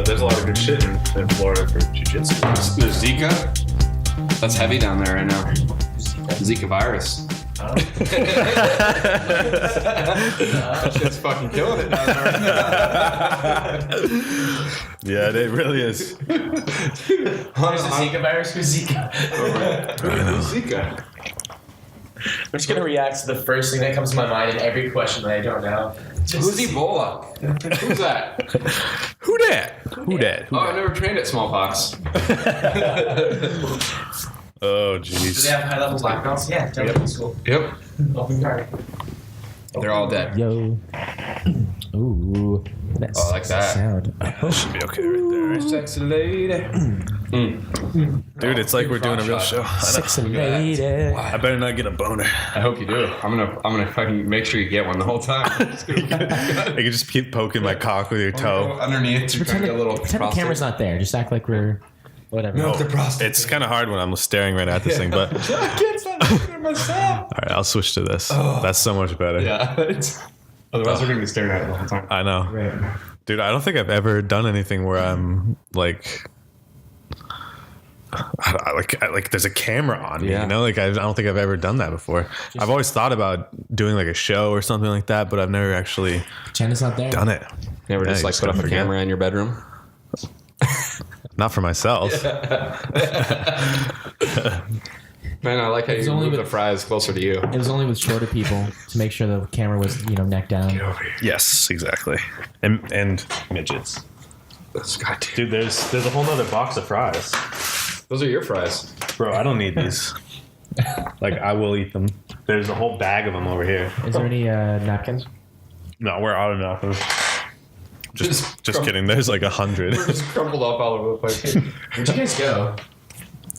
there's a lot of good shit in Florida for jiu-jitsu. There's Zika. That's heavy down there right now. Zika virus. Shit's fucking killing it down there. Yeah, it really is. There's the Zika virus. Who's Zika? Zika. I'm just gonna react to the first thing that comes to my mind in every question that I don't know. Who's Ebola? Who's that? Who dat? Who dat? Oh, I've never trained at smallpox. Oh, Do jeez. they have high level black belts? Yeah, definitely school. Yep. Open card. They're all dead. Yo. Ooh. That's Oh, I like that. sound. Should be okay right there. Sexy lady. Dude, it's like we're doing a real show. Sexy Look at that. lady. I better not get a boner. I hope you do. I'm gonna fucking make sure you get one the whole time. I can just keep poking my cock with your toe. Underneath. to Pretend, get a little pretend the camera's not there. Just act like we're whatever. No, the prostate. It's kind of hard when I'm staring right at this thing, but I can't stop looking at myself. all right, I'll switch to this. That's so much better. Yeah. Otherwise, we're gonna be staring at it the whole time. I know. Right. Dude, I don't think I've ever done anything where I'm like there's a camera on me, Yeah. you know? Like I don't think I've ever done that before. I've always thought about doing like a show or something like that, but I've never actually China's not there. done it. Never Yeah, just you like just put up gotta a forget. camera in your bedroom. Not for myself. Man, I like how you only move the with- fries closer to you. It was only with shorter people to make sure the camera was, neck down. Yes, exactly. And midgets. Dude, there's a whole nother box of fries. Those are your fries. Bro, I don't need these. Like, I will eat them. There's a whole bag of them over here. Is there any napkins? No, we're out of nothing. Just Just kidding. There's like 100. We're just crumpled up all over the place. Where'd you guys go?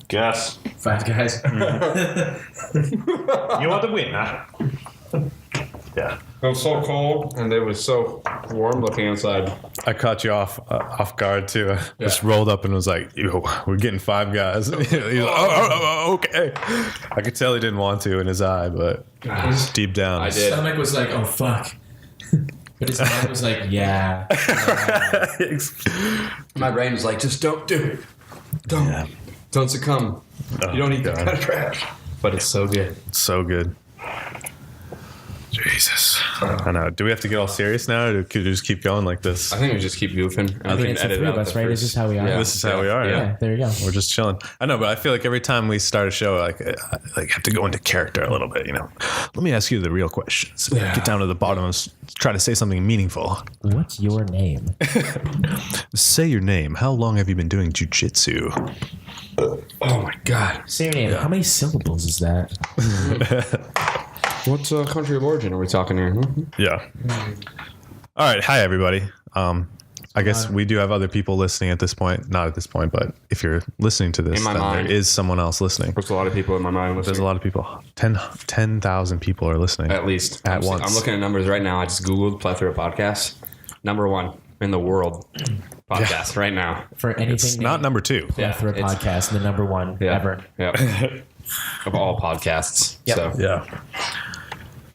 Guess. Five Guys. You want the winner? Yeah. It was so cold, and it was so warm looking inside. I caught you off guard too. I just rolled up and was like, "Yo, we're getting Five Guys." He's like, oh, okay. I could tell he didn't want to in his eye, but deep down, I did. Stomach was like, oh fuck. But his mind was like, yeah. My brain was like, just don't do it. Don't succumb. Oh, You don't eat that God. kind of trash. But it's so good. So good. Jesus. I know. Do we have to get all serious now, or could we just keep going like this? I think we just keep goofing. I think it's the three of us, right? Is this how we are? This is how we are. Yeah, there you go. We're just chilling. I know, but I feel like every time we start a show, I have to go into character a little bit. Let me ask you the real questions. Yeah. Get down to the bottom and try to say something meaningful. What's your name? Say your name. How long have you been doing jiu-jitsu? Oh my god. Say your name. How many syllables is that? What country of origin are we talking here? Yeah. All right. Hi, everybody. I guess we do have other people listening at this point. Not at this point, but if you're listening to this, In my then mind. there is someone else listening. There's a lot of people in my mind listening. There's a lot of people. 10,000 people are listening. At least. At once. I'm looking at numbers right now. I just Googled Plethora podcast. Number 1 in the world podcast right now. For anything It's not number 2. Plethora it's- podcast, the number one ever. Yeah. Of all podcasts. Yep. So Yeah.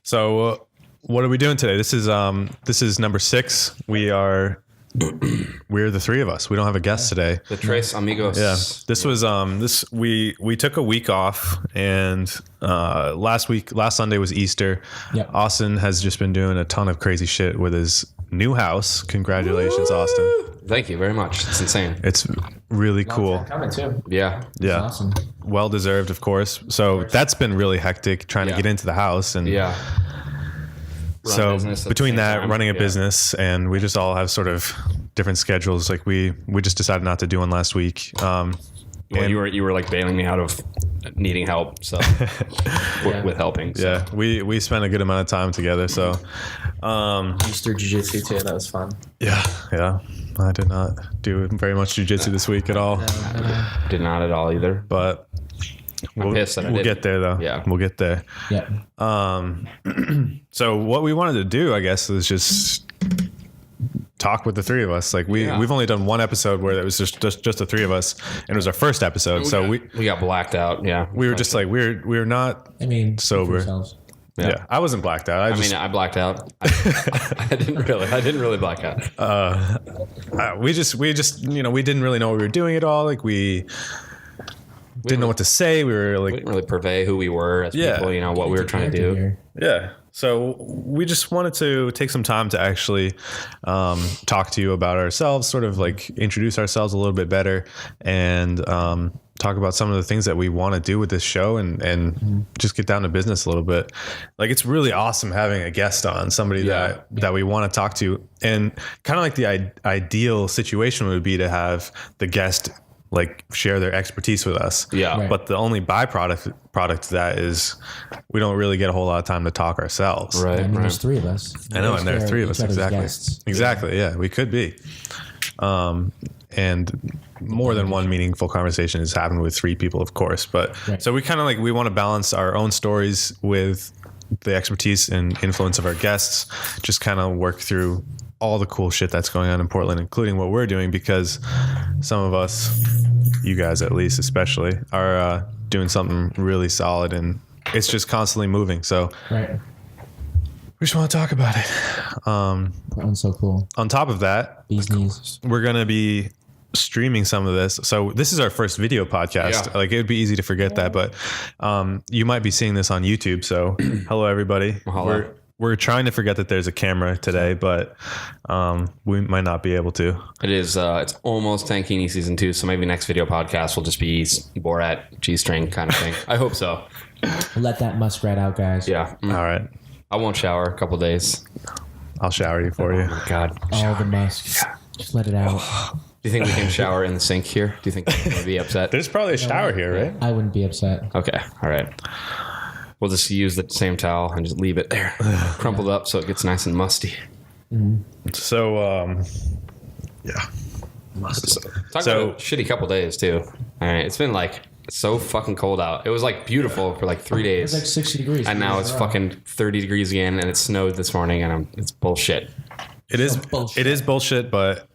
So what are we doing today? This is number 6. We're the three of us. We don't have a guest today. the Tres Amigos. Yeah. This was we took a week off, and last Sunday was Easter. Yep. Austin has just been doing a ton of crazy shit with his new house. Congratulations, Austin. Thank you very much. It's insane. It's really cool. Coming too. Yeah. Yeah. Awesome. Well deserved, of course. So that's been really hectic trying to Yeah. get into the house, and Yeah. Run so business at the between same that, time. running a Yeah. business, and we just all have sort of different schedules. Like we just decided not to do one last week. Well, and- you were like bailing me out of needing help, so with helping. So. Yeah, we spent a good amount of time together. So Easter Jiu-Jitsu too. That was fun. yeah. I did not do very much jiu-jitsu this week at all, Did not at all either. but we'll pissed that I we'll didn't. get there though. Yeah. We'll get there. Yeah. So what we wanted to do, I guess, is just talk with the three of us. Like we've only done one episode where it was just the three of us, and it was our first episode. So we got blacked out. Yeah. were just like we're not I mean, Sober. for yourselves. Yeah. I wasn't blacked out. I blacked out. I didn't really black out. We just we didn't really know what we were doing at all. Like we didn't know what to say. We were like, We didn't really purvey who we were as people, what we were trying to do. Here. yeah. So we just wanted to take some time to actually talk to you about ourselves, sort of like introduce ourselves a little bit better, and talk about some of the things that we want to do with this show, and just get down to business a little bit. Like, it's really awesome having a guest on, somebody that we want to talk to, and kind of like the ideal situation would be to have the guest like share their expertise with us. Yeah. Right. But the only product to that is we don't really get a whole lot of time to talk ourselves. Right. I mean, there's three of us. I know, and there are three of us. Each other's Exactly. guests. Exactly. Yeah, we could be. And more than one meaningful conversation has happened with three people, of course. But so we kind of we want to balance our own stories with the expertise and influence of our guests, just kind of work through all the cool shit that's going on in Portland, including what we're doing, because some of us, you guys at least especially, are doing something really solid, and it's just constantly moving. So Right. we just want to talk about it. Portland's so cool. On top of that, Bees knees. we're going to be streaming some of this. So this is our first video podcast. Yeah. Like, it would be easy to forget that, but you might be seeing this on YouTube. So hello, everybody. Hello. We're trying to forget that there's a camera today, but we might not be able to. It is. It's almost Tankini season 2, so maybe next video podcast will just be Borat G-string kind of thing. I hope so. Let that muskrat out, guys. Yeah. All right. I won't shower a couple days. I'll shower you for you. Oh my God. All the musk. Just let it out. Do you think we can shower in the sink here? Do you think they're going to be upset? There's probably a shower here, right? I wouldn't be upset. Okay. All right. We'll just use the same towel and just leave it there, crumpled up so it gets nice and musty. So, yeah. Talk So- about a shitty couple days too. All right. It's been like so fucking cold out. It was like beautiful for like 3 days. It's like 60 degrees. And now it's fucking 30 degrees again, and it snowed this morning, and it's bullshit. It is bullshit. It is bullshit, but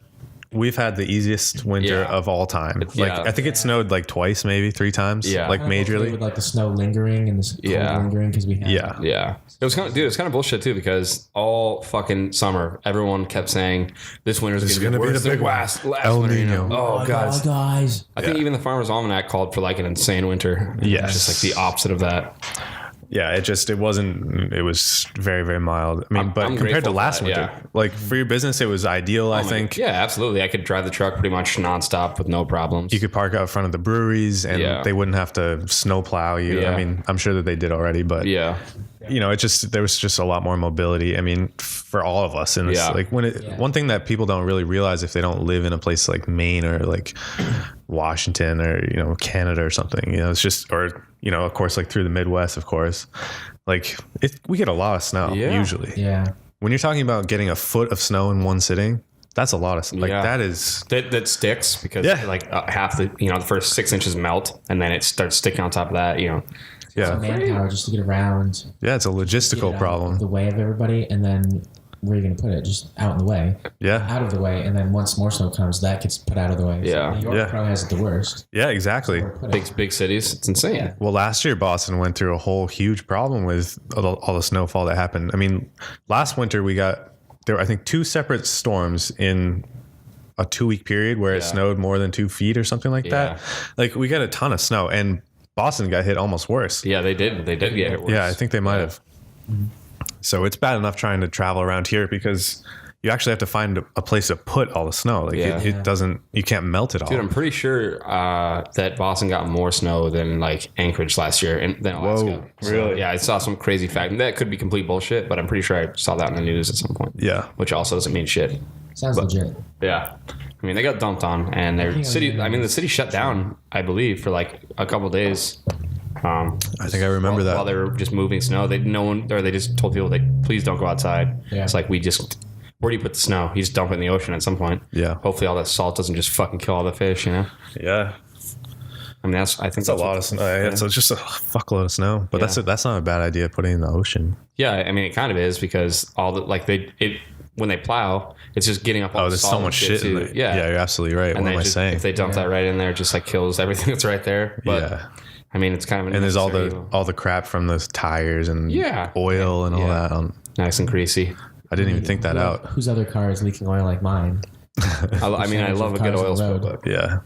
we've had the easiest winter Yeah. of all time. Like, yeah. I think it snowed like twice, maybe 3 times. Yeah. Like, Kind of okay majorly. with like the snow lingering and the cold Yeah. lingering because we had Yeah. Yeah, it was kind of, dude. It's kind of bullshit too, because all fucking summer, everyone kept saying this winter's This is going to be gonna be worse the than big one. last El winter. Nino. Oh god, guys. I think even the Farmer's Almanac called for like an insane winter. Yes. It's just like the opposite of that. Yeah, it was very, very mild. I mean, I'm but compared grateful to for last that, winter, yeah. like for your business, it was ideal, I think. Yeah, absolutely. I could drive the truck pretty much nonstop with no problems. You could park out front of the breweries and Yeah. they wouldn't have to snow plow you. Yeah. I mean, I'm sure that they did already, but Yeah, you know, there was just a lot more mobility. I mean, for all of us in this, Yeah. like one thing that people don't really realize if they don't live in a place like Maine or like Washington or, you know, Canada or something, you know, it's just, or, you know, of course, like through the Midwest, of course, like we get a lot of snow usually. Yeah. When you're talking about getting a foot of snow in one sitting, that's a lot of, like Yeah. that is, that sticks because Yeah. like half the the first 6 inches melt, and then it starts sticking on top of that. yeah. Manpower just to get around. Yeah. It's a Get logistical it out problem. of the way of everybody, and then where are you going to put it? Just out in the way. Yeah. Out of the way, and then once more snow comes, that gets put out of the way. So Yeah. New York Yeah. probably has it the worst. Yeah, exactly. Big cities, it's insane. Yeah. Well, last year Boston went through a whole huge problem with all the snowfall that happened. I mean, last winter there were, I think, 2 separate storms in a 2-week period where it Yeah. snowed more than 2 feet or something like Yeah. that. Like, we got a ton of snow, and Boston got hit almost worse. Yeah, they did get it worse. Yeah, I think they might have. So it's bad enough trying to travel around here because you actually have to find a place to put all the snow. Like Yeah. it doesn't, you can't melt it all. Dude, I'm pretty sure that Boston got more snow than like Anchorage last year and than Alaska. So, really? yeah, I saw some crazy fact. That could be complete bullshit, but I'm pretty sure I saw that in the news at some point. Yeah. Which also doesn't mean shit. Sounds legit. Yeah. I mean, they got dumped on, and their city. I mean, the city shut down, I believe, for like a couple days. I think I remember that. While they were just moving snow, they just told people, please don't go outside. Yeah. It's like, where do you put the snow? You just dump it in the ocean at some point. Yeah. Hopefully, all that salt doesn't just fucking kill all the fish. Yeah. I mean, I think It's a lot of snow. It's just a fuckload of snow, but Yeah. that's not a bad idea putting it in the ocean. Yeah, I mean, it kind of is because all the when they plow, it's just getting up all the There's salt so much and shit. In too. it. Yeah, you're absolutely right. And What they am I saying? if they dump that right in there, it just like kills everything that's right there. But Yeah. I mean, it's kind of And there's all necessary the crap from the tires and Yeah. oil and all Yeah. that. nice and greasy. I didn't even think that out. Whose other car is leaking oil like mine? I mean, I love a good Cars on oil the spill, road. but Yeah.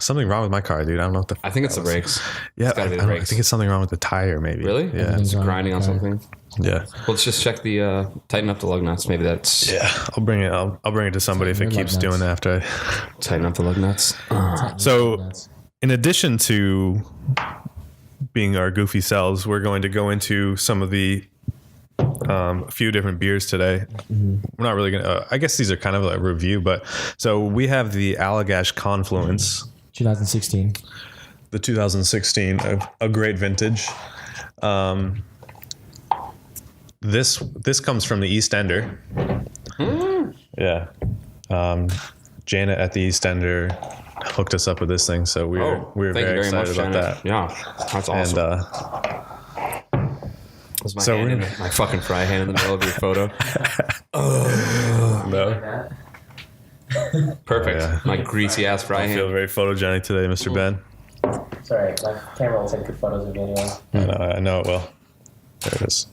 Something wrong with my car, dude. I don't know what the. I think it's the brakes. Yeah, gotta be the I brakes. think it's something wrong with the tire, maybe. Really? Yeah. Everything's It's wrong with grinding the on car. something. Yeah. Well, let's just check the tighten up the lug nuts. Maybe that's Yeah. I'll bring it. I'll bring it to somebody if it Tighten your keeps lug doing nuts. that after. tighten up the lug nuts. So, in addition to being our goofy selves, we're going to go into some of the a few different beers today. We're not really gonna. I guess these are kind of a review, but so we have the Allagash Confluence, 2016. the 2016, a great vintage. This comes from the East Ender. Yeah. Janet at the East Ender hooked us up with this thing, so we were thank very you very excited much, about Janet. that. Yeah, that's awesome. And was my, so hand in we're- my fucking fry hand in the middle of your photo. no, Perfect. Yeah. My greasy ass fry I feel hand. very photogenic today, Mr. Ben. Sorry, my camera will take good photos of you anyway. I know it will. There it is.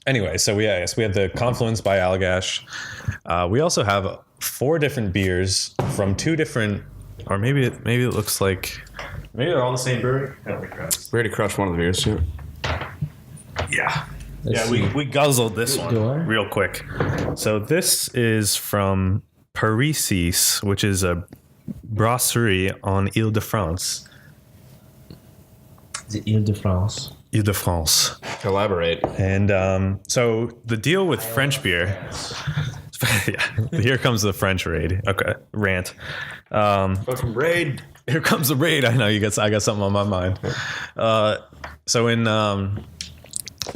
Anyway, so we have the Confluence by Allagash. We also have 4 different beers from 2 different, or maybe it looks like maybe they're all the same brewery. I don't regret it. We already crushed one of the beers too. Yeah. Let's We guzzled this one Door. real quick. So this is from Parisian, which is a brasserie on Ile-de-France. The Ile-de-France. Ile-de-France. Collaborate. And so the deal with French beer. Yeah, here comes the French raid. Okay, rant. Fucking raid. Here comes the raid. I know I got something on my mind. So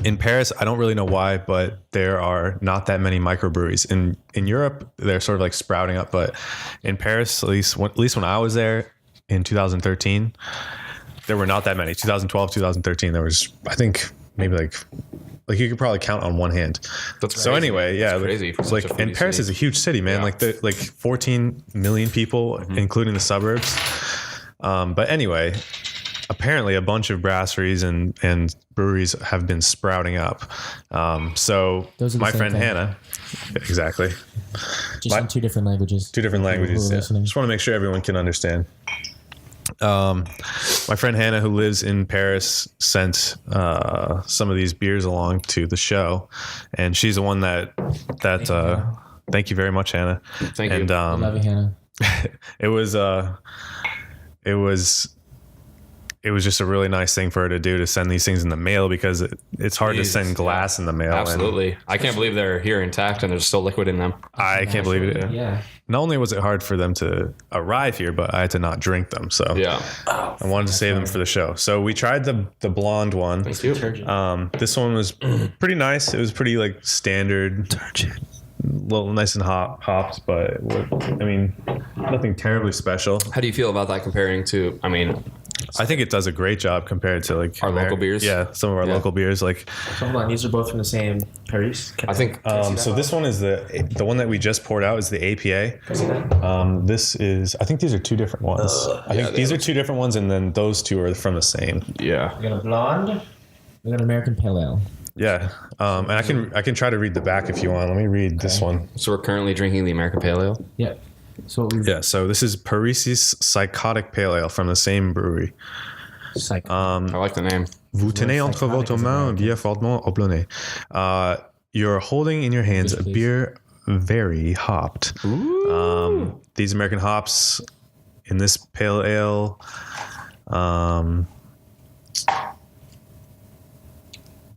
in Paris, I don't really know why, but there are not that many microbreweries. In Europe, they're sort of like sprouting up, but in Paris, at least when I was there in 2013, there were not that many. 2012, 2013, there was, I think, maybe like you could probably count on one hand. That's So crazy. anyway, yeah, That's crazy for like, such a and foodie Paris city. is a huge city, man. Yeah. Like 14 million people, including the suburbs. But anyway, apparently a bunch of brasseries and breweries have been sprouting up. So Those are the my same friend thing. Hannah, exactly, Just in 2 different languages. 2 different People who languages. are Yeah. listening. Just want to make sure everyone can understand. My friend Hannah, who lives in Paris, sent some of these beers along to the show, and she's the one that thank you very much, Hannah. Thank you. And I love you, Hannah. it was just a really nice thing for her to do, to send these things in the mail, because it's hard Jesus, to send glass in the mail. and Absolutely. I can't believe they're here intact and there's still liquid in them. I can't believe it. Yeah. Not only was it hard for them to arrive here, but I had to not drink them. So Yeah. I wanted to save them for the show. So we tried the blonde one. Thank you. This one was pretty nice. It was pretty like standard, little nice and hops, but I mean, nothing terribly special. How do you feel about that comparing to, I mean, I think it does a great job compared to like Our local beers? Yeah, some of our Yeah. local beers. Like, So hold on, these are both from the same Paris. I think so this one is the one that we just poured out is the APA. Can I see that? This is, I think these are 2 different ones. I think they these are 2 different ones, and then those 2 are from the same. yeah. We got a blonde. We got an American Pale Ale. Yeah, and I can try to read the back if you want. Let me read this one. So we're currently drinking the American Pale Ale. Yeah. So what we Yeah, so this is Parisi's Psychotic Pale Ale from the same brewery. I like the name. Vous tenez Well, entre psychotic votre is main American. bien fortement houblonné. You're holding in your hands a Please. beer very hopped. These American hops in this pale ale,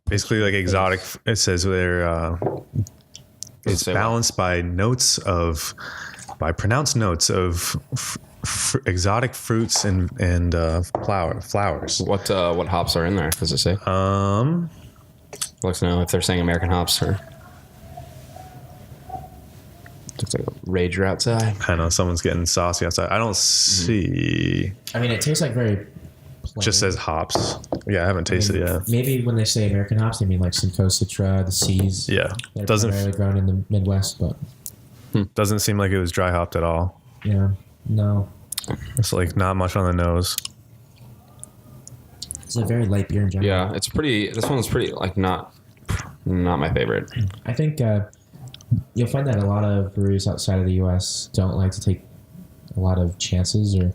basically like exotic. It says they're it's say what? balanced by pronounced notes of exotic fruits and flowers. What hops are in there? Does it say? I'd like to know if they're saying American hops or. Looks like a rager outside. I know someone's getting saucy outside. I don't see. I mean, it tastes like very plain. Just says hops. Yeah, I haven't tasted it yet. Maybe when they say American hops, they mean like Simcoe Citra, the C's. Yeah, They're doesn't primarily grown in the Midwest, but doesn't seem like it was dry hopped at all. yeah, no. It's like not much on the nose. It's a very light beer in general. Yeah, it's pretty. This one's pretty like not my favorite. I think you'll find that a lot of breweries outside of the U.S. don't like to take a lot of chances or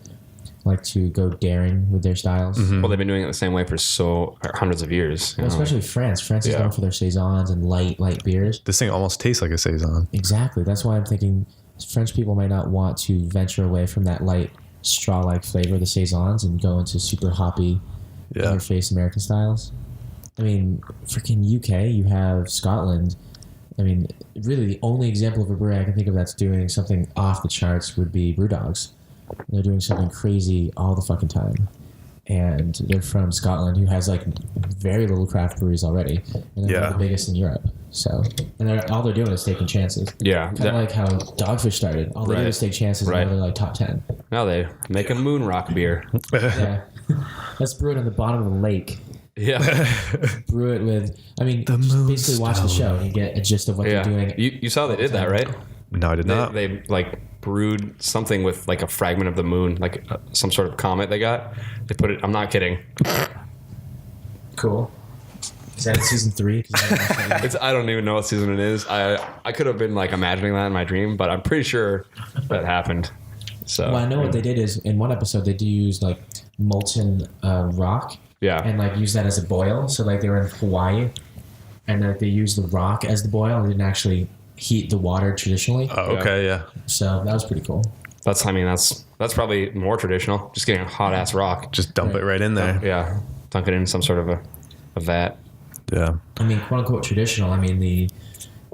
like to go daring with their styles. Well, they've been doing it the same way for hundreds of years. Well, especially France. France is known for their saisons and light beers. This thing almost tastes like a saison. Exactly. That's why I'm thinking French people might not want to venture away from that light straw-like flavor of the saisons and go into super hoppy, in-your-face American styles. I mean, freaking UK, you have Scotland. I mean, really the only example of a brewery I can think of that's doing something off the charts would be Brewdogs. They're doing something crazy all the fucking time. And they're from Scotland, who has like very little craft breweries already. And they're one of the biggest in Europe. So, and all they're doing is taking chances. Yeah. Kind of like how Dogfish started. All they do is take chances and now they're like top 10. Now they make a moon rock beer. Yeah. Let's brew it on the bottom of the lake. Yeah. Brew it with, I mean, basically watch the show and you get a gist of what they're doing. You saw they did that, right? No, I did not. They like brewed something with like a fragment of the moon, like some sort of comet they got. They put it, I'm not kidding. Cool. Is that in season 3? I don't even know what season it is. I could have been like imagining that in my dream, but I'm pretty sure that happened. So well, I know what they did is in one episode they do use like molten rock. Yeah. And like use that as a boil. So like they were in Hawaii and like they used the rock as the boil and didn't actually heat the water traditionally. Oh, okay, yeah. So that was pretty cool. That's probably more traditional. Just getting a hot ass rock. Just dump it right in there. Yeah. Dunk it in some sort of a vat. Yeah. I mean, quote unquote traditional. I mean the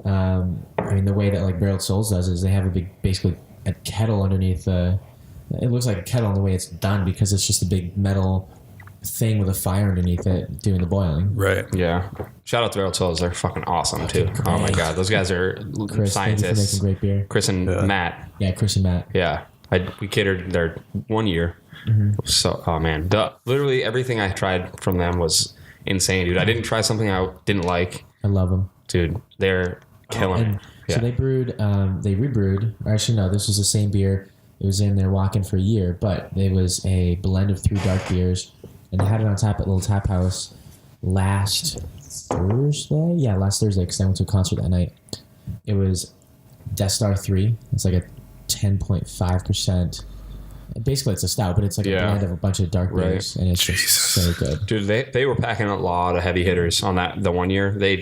way that like Barreled Souls does is they have basically a kettle underneath it looks like a kettle in the way it's done because it's just a big metal thing with a fire underneath it doing the boiling. Right. Yeah. Shout out to Barrel Souls. They're fucking awesome too. Oh my god, those guys are Chris, scientists. Thank you for making great beer. Chris and Matt. Yeah, Chris and Matt. Yeah, we catered their 1 year. So, oh man, literally everything I tried from them was insane, dude. I didn't try something I didn't like. I love them, dude. They're killing it. So they brewed, they rebrewed. Or actually, no, this was the same beer. It was in their walk-in for a year, but it was a blend of 3 dark beers, and they had it on tap at Little Tap House last Thursday. Yeah, last Thursday because I went to a concert that night. It was Death Star 3. It's like a 10.5%. Basically, it's a stout, but it's like a blend of a bunch of dark beers, and it's just so good. Dude, they were packing a lot of heavy hitters on the 1 year. They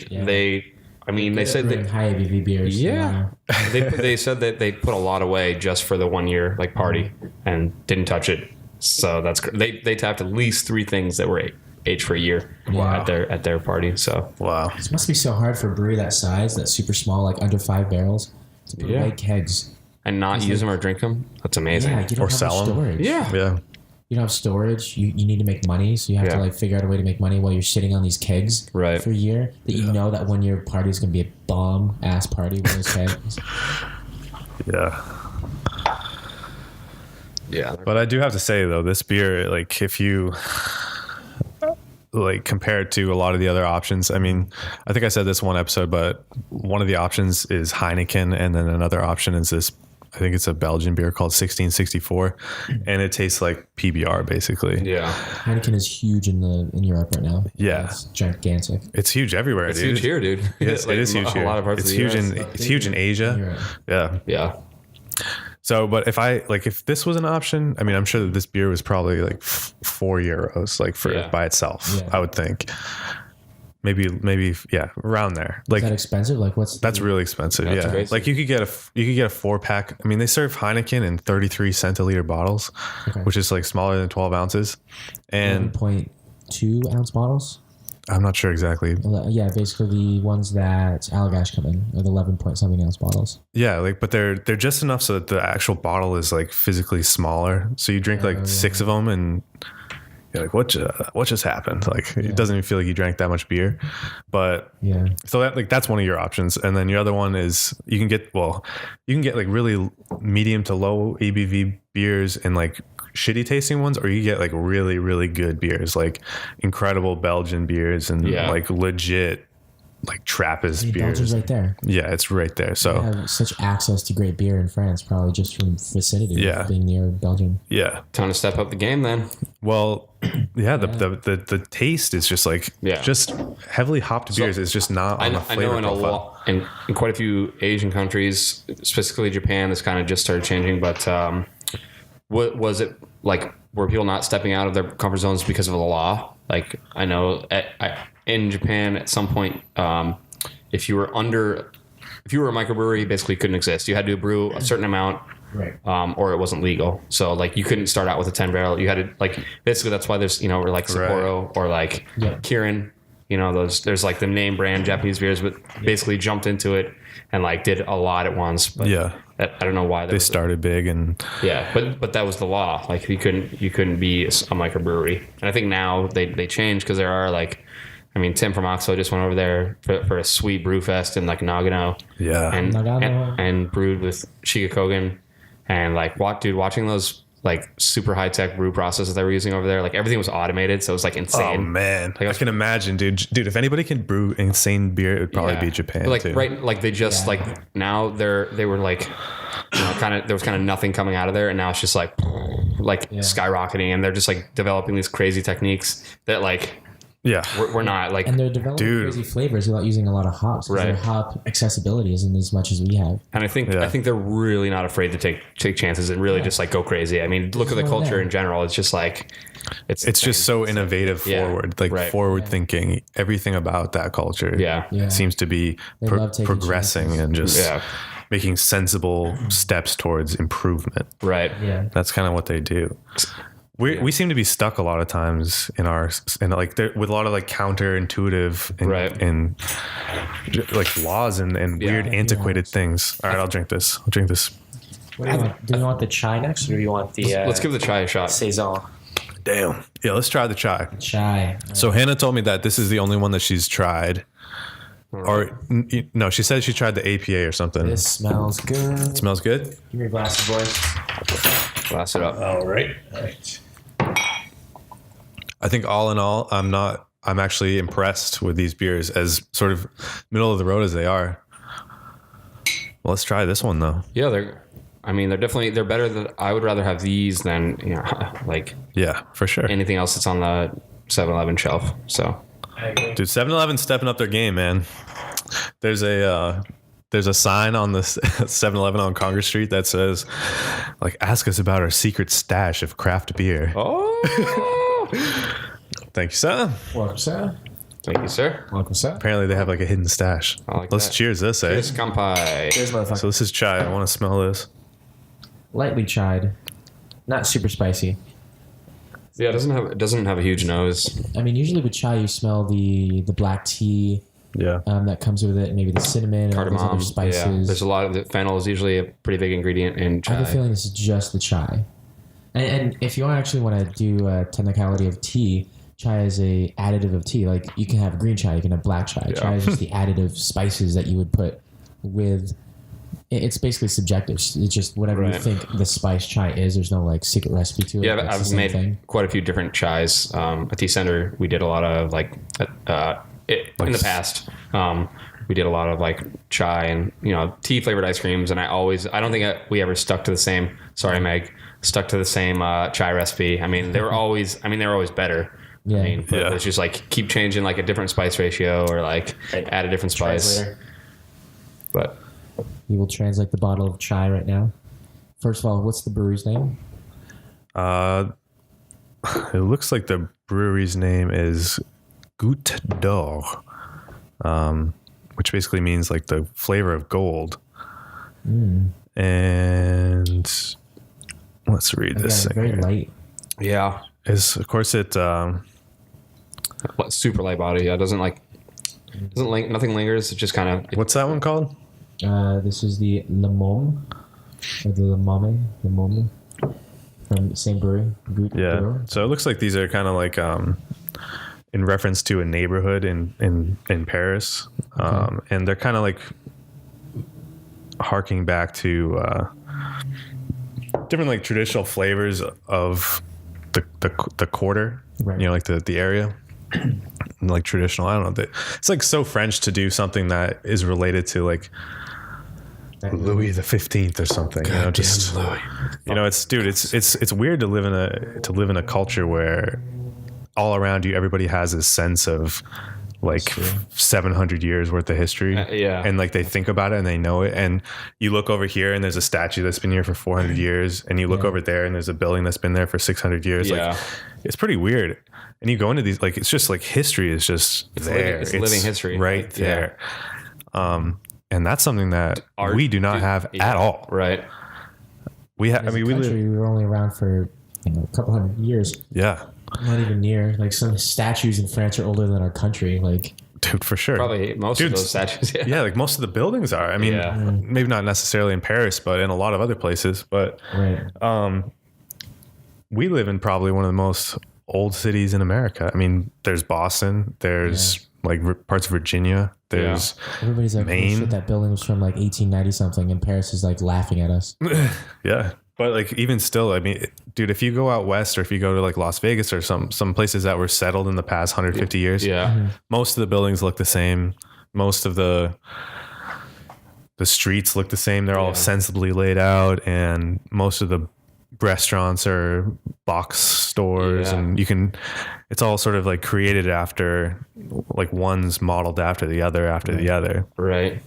said that high ABV beers. Yeah, they said that they put a lot away just for the 1 year like party and didn't touch it. So that's they tapped at least 3 things that were aged for a year at their party. So wow, this must be so hard for a brewery that size, that super small, like under 5 barrels, to put away kegs and not use them or drink them. That's amazing. Yeah, you don't or have sell them. storage. Yeah. You don't have storage. You need to make money, so you have to like figure out a way to make money while you're sitting on these kegs for a year. That you know that 1 year party is going to be a bomb ass party with those kegs. Yeah. But I do have to say though, this beer, like if you like compare it to a lot of the other options, I mean, I think I said this one episode, but one of the options is Heineken, and then another option is this. I think it's a Belgian beer called 1664, and it tastes like PBR basically. Yeah, Heineken is huge in Europe right now. Yeah, it's gigantic. It's huge everywhere. It's dude. huge here, dude. It is huge here. A lot of parts it's of the huge US. it's huge in Asia. Yeah. So, but if this was an option, I mean, I'm sure that this beer was probably like €4, like for by itself. Yeah. I would think. Maybe, around there. Like, is that expensive? Like, that's really expensive. That's crazy. Like you could get a 4-pack. I mean, they serve Heineken in 33 centiliter bottles, which is like smaller than 12 ounces, and 1.2 ounce bottles. I'm not sure exactly. Yeah, basically the ones that Allagash come in are the 11 point something ounce bottles. Yeah, like, but they're just enough so that the actual bottle is like physically smaller. So you drink like 6 of them and you're like, what just happened? Like, it doesn't even feel like you drank that much beer. But so that's one of your options. And then your other one is you can get like really medium to low ABV beers and like shitty tasting ones, or you get like really, really good beers, like incredible Belgian beers and like legit like Trappist beers. Belgium's right there. Yeah, it's right there. They So have such access to great beer in France, probably just from vicinity of being near Belgium. yeah. Time to step up the game then. Well, yeah, the taste is just like just heavily hopped beers. It's just not on the flavor profile. In quite a few Asian countries, specifically Japan, this kind of just started changing. But what was it like? Were people not stepping out of their comfort zones because of the law? Like I know in Japan at some point, if you were a microbrewery, you basically couldn't exist. You had to brew a certain amount. Right. Or it wasn't legal. So like you couldn't start out with a 10 barrel. You had to like, basically that's why there's, or like Sapporo or like Kirin, there's like the name brand Japanese beers, but basically jumped into it and like did a lot at once. But I don't know why they started big and but that was the law. Like you couldn't be a microbrewery. And I think now they changed because there are like, Tim from Oxo just went over there for a sweet brew fest in like Nagano. Yeah. And brewed with Shikakogen. And like, watching those like super high tech brew processes they were using over there, like everything was automated, so it was like insane. Oh man, like, I can imagine, dude. If anybody can brew insane beer, it would probably be Japan. But like too. right, like they just like now they were like, there was kind of nothing coming out of there, and now it's just like skyrocketing, and they're just like developing these crazy techniques that like. Yeah, we're not like, and they're developing crazy flavors without using a lot of hops. Right, their hop accessibility isn't as much as we have. And I think they're really not afraid to take chances and really just like go crazy. I mean, look at the culture in general. It's just like it's just so innovative, forward, forward thinking. Everything about that culture, seems to be progressing chances. And just making sensible steps towards improvement. Right. Yeah, that's kind of what they do. We seem to be stuck a lot of times with a lot of like counterintuitive and like laws and weird antiquated things. All right, I'll drink this. What do you want? Do you want the chai next, or do you want the? Let's give the chai a shot. Saison. Damn. Yeah, let's try the chai. Chai. So Hannah told me that this is the only one that she's tried. Or no, she said she tried the APA or something. This smells good. It smells good. Give me a glass of boys. Glass it up. All right. I think all in all, I'm actually impressed with these beers as sort of middle of the road as they are. Well, let's try this one though. Yeah, they're better than, I would rather have these than, like. Yeah, for sure. Anything else that's on the 7-Eleven shelf. So. Dude, 7-Eleven's stepping up their game, man. There's a sign on the 7-Eleven on Congress Street that says, like, ask us about our secret stash of craft beer. Oh. Thank you, sir. Welcome, sir. Thank you, sir. Welcome, sir. Apparently they have like a hidden stash. Let's cheers this, eh? Cheers, kampai. Cheers, motherfucker. So this is chai. I want to smell this. Lightly chied. Not super spicy. Yeah, it doesn't have a huge nose. I mean, usually with chai you smell the black tea. Yeah. That comes with it, maybe the cinnamon, cardamom, or those other spices. Yeah. There's a lot of the fennel is usually a pretty big ingredient in chai. I have a feeling this is just the chai. And if you actually want to do a technicality of tea, chai is a additive of tea. Like you can have green chai, you can have black chai. Yeah. Chai is just the additive spices that you would put with. It's basically subjective. It's just whatever you think the spice chai is. There's no like secret recipe to it. Yeah, but I've made quite a few different chais. At Tea Center, we did a lot of in the past. We did a lot of like chai and tea flavored ice creams, and I don't think we ever stuck to the same. Sorry, Meg, stuck to the same chai recipe. I mean, they were always better. Yeah. I mean, but it's just like keep changing like a different spice ratio or like add a different spice. Translator. But you will translate the bottle of chai right now. First of all, what's the brewery's name? It looks like the brewery's name is Goutte d'Or, which basically means like the flavor of gold. And let's read this thing. Very here. light. Yeah. Of course it super light body. Yeah, nothing lingers. It just kind of. What's that one called? This is the Le Môme, or the Le Môme from the same brewery. Yeah. So it looks like these are kind of like in reference to a neighborhood in Paris, and they're kind of like harking back to different like traditional flavors of the quarter, right. Like the area. like traditional. I don't know. It's like so French to do something that is related to like Louis the 15th or something. You know, just Louis. You know, it's weird to live in a culture where all around you everybody has this sense of like 700 years worth of history. And like they think about it and they know it. And you look over here and there's a statue that's been here for 400 years. And you look over there and there's a building that's been there for 600 years. Like it's pretty weird. And you go into these, like, it's just like history is just there. It's living history. Right there. And that's something that we do not have at all. Right. We have, I mean, we were only around for a couple hundred years. Yeah. Not even near. Like some statues in France are older than our country. Like, dude, for sure. Probably most of those statues. Yeah, like most of the buildings are. I mean, maybe not necessarily in Paris, but in a lot of other places. But we live in probably one of the most old cities in America. I mean, there's Boston. There's like parts of Virginia. There's everybody's like, Maine. Oh, shit, that building was from like 1890 something, and Paris is like laughing at us. Yeah. But like even still, I mean, dude, if you go out west or if you go to like Las Vegas or some places that were settled in the past 150 years, most of the buildings look the same. Most of the streets look the same. They're all sensibly laid out, and most of the restaurants are box stores, and it's all sort of like created after, like one's modeled after the other. Right.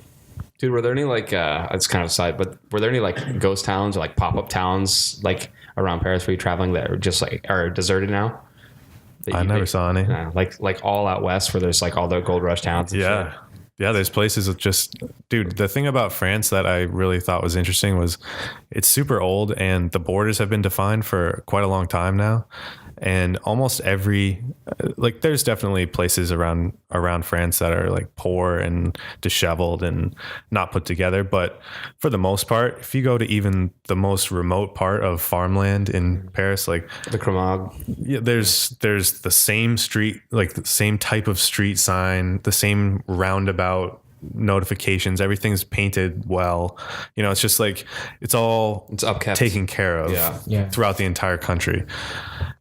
Dude, were there any like, it's kind of aside, but were there any like ghost towns or like pop-up towns like around Paris where you're traveling that are just like, are deserted now? I never saw any. Like all out west where there's like all the gold rush towns. And shit. Yeah, there's places that just, dude, the thing about France that I really thought was interesting was it's super old and the borders have been defined for quite a long time now. And almost every, like there's definitely places around France that are like poor and disheveled and not put together. But for the most part, if you go to even the most remote part of farmland in Paris, like the Cremag, there's the same street, like the same type of street sign, the same roundabout notifications, everything's painted well. You know, it's just like it's upkept, taken care of throughout the entire country.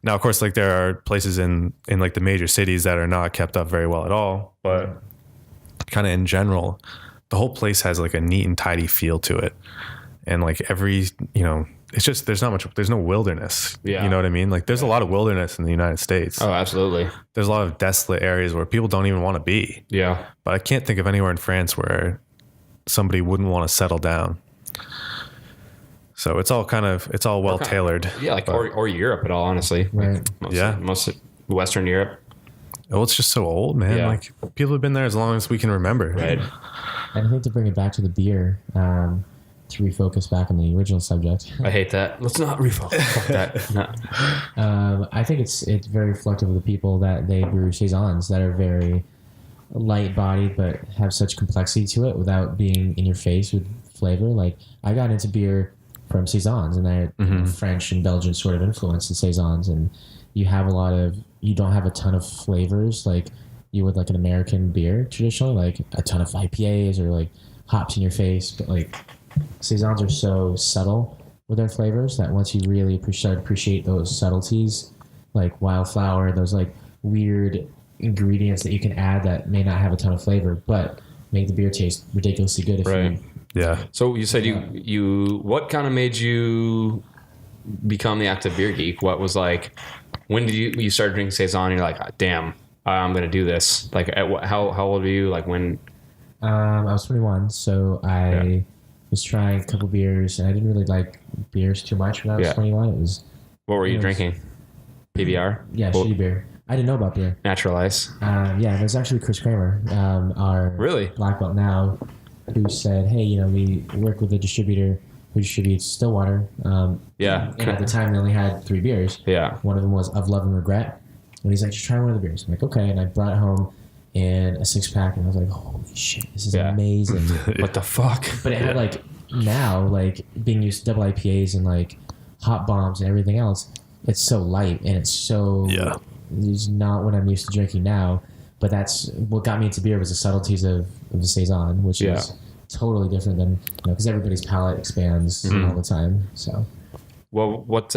Now, of course, like there are places in like the major cities that are not kept up very well at all, but kind of in general, the whole place has like a neat and tidy feel to it. And like every, you know, it's just, there's no wilderness. Yeah. You know what I mean? Like there's a lot of wilderness in the United States. Oh, absolutely. There's a lot of desolate areas where people don't even want to be. Yeah. But I can't think of anywhere in France where somebody wouldn't want to settle down. So it's all well tailored. Yeah. Like, or Europe at all, honestly. Right. Most Western Europe. Oh, it's just so old, man. Yeah. Like people have been there as long as we can remember. Right. And I think to bring it back to the beer, to refocus back on the original subject. I hate that. Let's not refocus. Fuck that. No. I think it's very reflective of the people that they brew saisons that are very light-bodied but have such complexity to it without being in your face with flavor. Like I got into beer from saisons, and I had French and Belgian sort of influence in saisons, and you don't have a ton of flavors like you would like an American beer traditionally, like a ton of IPAs or like hops in your face, but like saisons are so subtle with their flavors that once you really appreciate those subtleties, like wildflower, those like weird ingredients that you can add that may not have a ton of flavor, but make the beer taste ridiculously good. If you, So you said you what kind of made you become the active beer geek? What was like, when did you start drinking saison? And you're like, damn, I'm gonna do this. Like, how old were you? Like when? I was 21, so I was trying a couple beers, and I didn't really like beers too much when I was 21. It was. What were you drinking? PBR? Yeah, shitty beer. I didn't know about beer. Natural ice? Yeah, it was actually Chris Kramer, our black belt now, who said, hey, you know, we work with a distributor who distributes Stillwater. And at the time, they only had 3 beers. Yeah. One of them was Of Love and Regret. And he's like, just try one of the beers. I'm like, okay. And I brought it home in a 6-pack, and I was like, holy shit, this is amazing. What the fuck? But it had like, now, like being used to double IPAs and like hop bombs and everything else, it's so light and it's so it's not what I'm used to drinking now. But that's what got me into beer, was the subtleties of the saison, which is totally different than, you know, because everybody's palate expands all the time. So, well, what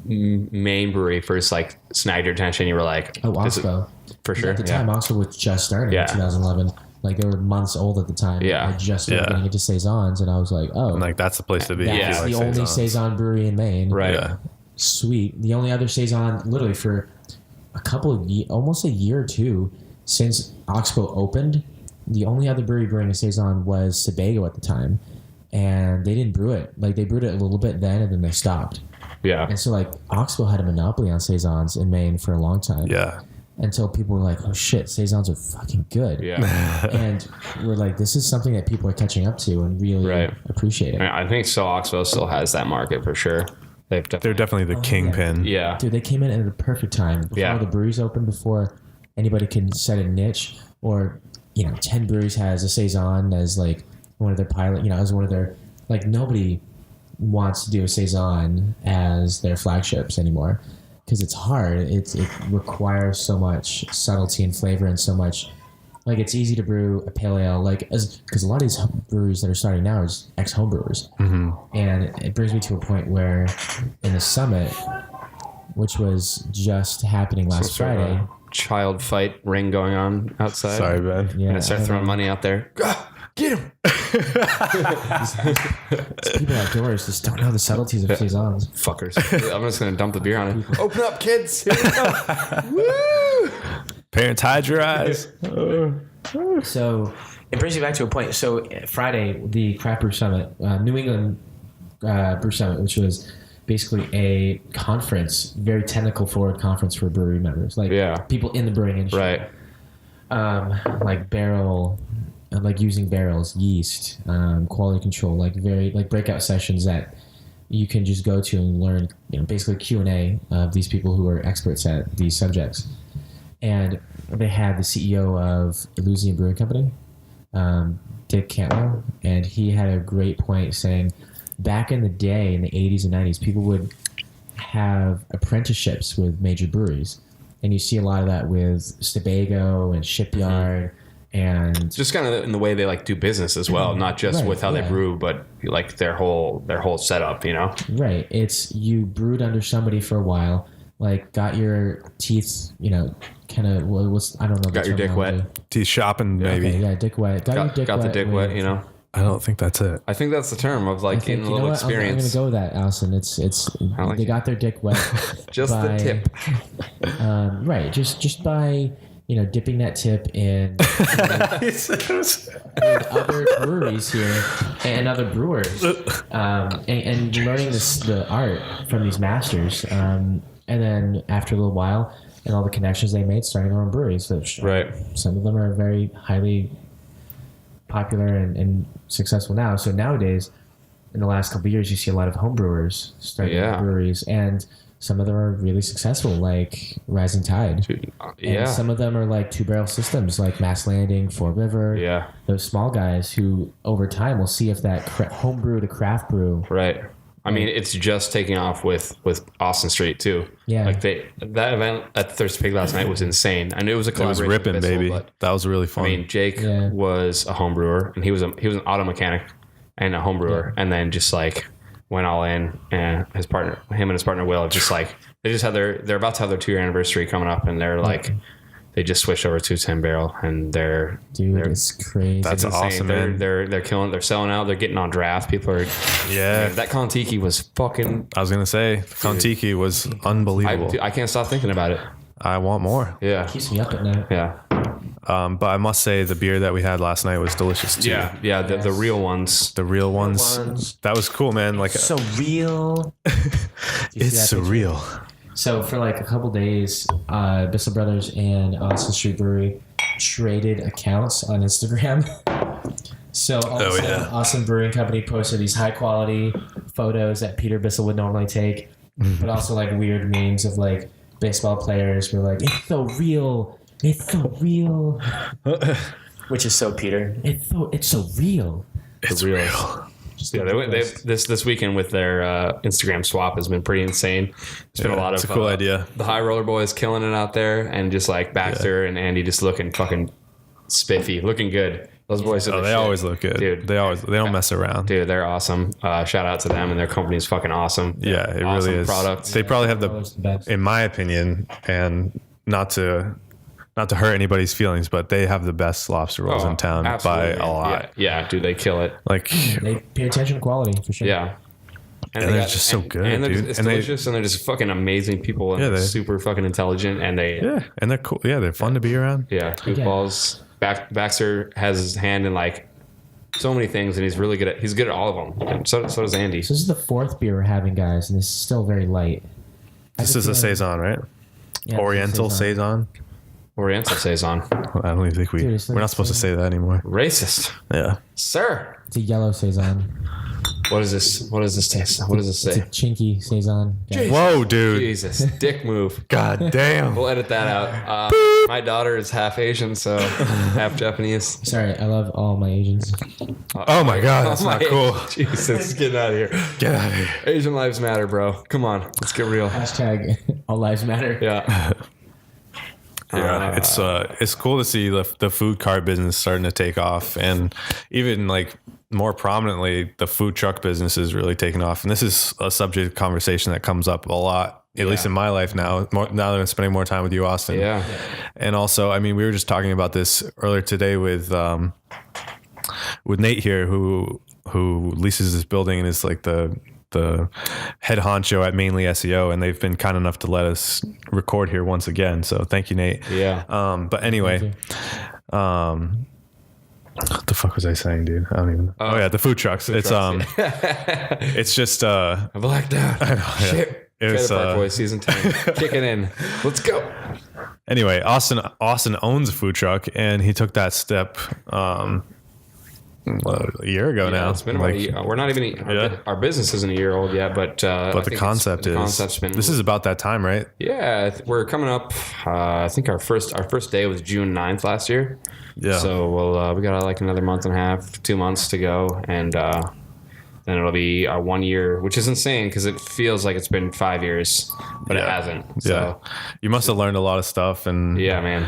main brewery first like snagged your attention? You were like, Oh, this is- Oxbow. for sure. At the time, Oxbow was just starting in 2011. Like, they were months old at the time. Yeah. I just started getting into Saisons, and I was like, oh. And like that's the place to be. That's if you the like only saisons. Saison brewery in Maine. Right. Yeah. Sweet. The only other Saison, literally for a couple of almost a year or two since Oxbow opened, the only other brewery brewing a Saison was Sebago at the time. And they didn't brew it. Like, they brewed it a little bit then, and then they stopped. Yeah. And so, like, Oxbow had a monopoly on Saisons in Maine for a long time. Yeah. Until people were like, oh shit, Saisons are fucking good. Yeah. And we're like, this is something that people are catching up to and really appreciating. I think Oxbow still has that market for sure. They're definitely the kingpin. Yeah. Dude, they came in at the perfect time. Before the breweries opened, before anybody can set a niche, or, 10 breweries has a Saison as like one of their pilot, as one of their, like, nobody wants to do a Saison as their flagships anymore. Because it's hard. It requires so much subtlety and flavor and so much. Like, it's easy to brew a pale ale, because a lot of these breweries that are starting now are ex-home brewers. Mm-hmm. And it brings me to a point where in the Summit, which was just happening last Friday. Child fight ring going on outside. Sorry, Ben. Yeah, I start throwing money out there. Get him! People outdoors just don't know the subtleties of Saisons. Fuckers. I'm just going to dump the beer on it. Open up, kids! Here we go. Woo! Parents, hide your eyes. So it brings me back to a point. So Friday, the Craft Brew Summit, New England Brew Summit, which was basically a conference, very technical forward conference for brewery members, like people in the brewing industry, right? Like barrel, like using barrels, yeast, quality control, like breakout sessions that you can just go to and learn, basically Q&A of these people who are experts at these subjects. And they had the CEO of Illusian Brewing Company, Dick Cantwell, and he had a great point saying, back in the day, in the 80s and 90s, people would have apprenticeships with major breweries. And you see a lot of that with Sebago and Shipyard and... Just kind of in the way they like do business as well, not just with how they brew, but like their whole setup, Right. It's you brewed under somebody for a while, like got your teeth, kind of, I don't know. Got your dick wet. Teeth shopping, maybe. Okay, yeah, dick wet. Got the dick wet, I don't think that's it. I think that's the term of like getting a little experience. I'm going to go with that, Allison. It's they got their dick wet. Just by, the tip. Right. Just by, dipping that tip in with other breweries here and other brewers, and learning the art from these masters. And then after a little while and all the connections they made, starting their own breweries. Which, right. Some of them are very highly popular and successful now. So nowadays, in the last couple of years, you see a lot of home brewers starting breweries, and some of them are really successful, like Rising Tide. And some of them are like 2-barrel systems, like Mass Landing, Fort River. Yeah. Those small guys who, over time, will see if that home brew to craft brew. Right. I mean, it's just taking off with Austin Street too. Yeah. Like that event at Thirsty Pig last night was insane. I knew it was a collaboration. It was ripping, with Bissell, baby. but, That was really fun. I mean, Jake was a home brewer, and he was an auto mechanic and a home brewer, and then just like went all in. And him and his partner Will, just like they're about to have their 2-year anniversary coming up, and they're like. They just switched over to 10-barrel, and they're it's crazy. That's awesome, man. They're killing. They're selling out. They're getting on draft. People are. Yeah. That Kontiki was fucking. I was gonna say Kontiki was unbelievable. I can't stop thinking about it. I want more. Yeah. Keeps me up at night. Yeah. But I must say the beer that we had last night was delicious too. Yeah. The real ones. The real ones. That was cool, man. Like So real. it's surreal. So for like a couple days, Bissell Brothers and Austin Street Brewery traded accounts on Instagram. So Austin Brewing Company posted these high quality photos that Peter Bissell would normally take, but also like weird memes of like baseball players were like, "It's so real, it's so real," which is so Peter. It's so real. It's real. This weekend with their Instagram swap has been pretty insane. It's been a lot of. It's a cool idea. The High Roller Boys killing it out there, and just like Baxter and Andy just looking fucking spiffy, looking good. Those boys are Oh, the they shit. always look good. Dude. They don't mess around. Dude, they're awesome. Shout out to them, and their company is fucking awesome. Yeah, it Awesome really is. products. They probably have Always the best. in my opinion, and not to hurt anybody's feelings, but they have the best lobster rolls in town absolutely. by a lot. Yeah, dude, they kill it. Like, They pay attention to quality for sure. Yeah. And they're just so good, and dude. It's And they- delicious, and they're just fucking amazing people, and Yeah, they're they- super fucking intelligent, and they yeah, and they're cool. Yeah, they're fun to be around. yeah, goofballs. Baxter has his hand in like so many things, and he's really good at all of them. And so does Andy. So this is the fourth beer we're having, guys, and this is still very light. This is a saison, right? Yeah, Oriental saison. saison. Oriental saison. I don't even think Dude, it's like we're not supposed to say that anymore. Racist, Yeah. sir. It's a yellow saison. What is this? What does this taste? What does this It's a say? chinky saison. Yeah. Whoa, dude. Jesus, dick move. God damn. We'll edit that out. My daughter is half Asian, so half Japanese. Sorry, I love all my Asians. Oh my god, that's not cool. Jesus, get out of here. Get out of here. Asian lives matter, bro. Come on, let's get real. Hashtag all lives matter. Yeah. Yeah, it's cool to see the food cart business starting to take off, and even like more prominently, the food truck business is really taking off. And this is a subject of conversation that comes up a lot, at least in my life now. Now that I'm spending more time with you, Austin. Yeah. And also, I mean, we were just talking about this earlier today with Nate here, who leases this building and is like the head honcho at Mainly SEO, and they've been kind enough to let us record here once again. So thank you, Nate. Yeah. But anyway, what the fuck was I saying, dude? I don't even know. Oh yeah, the food trucks. It's just I blacked out. I know, yeah. Shit. It was, Trailer Park Boys season 10. Kicking in. Let's go. Anyway, Austin owns a food truck, and he took that step a year ago Yeah, now. it's been about a year. We're not even our business isn't a year old yet, but The concept's been. This is about that time, right? Yeah, we're coming up. I think our first day was June 9th last year. Yeah. So we got like another month and a half, 2 months to go, and then it'll be our 1 year, which is insane because it feels like it's been 5 years, but it hasn't. So you must have learned a lot of stuff, and yeah, man.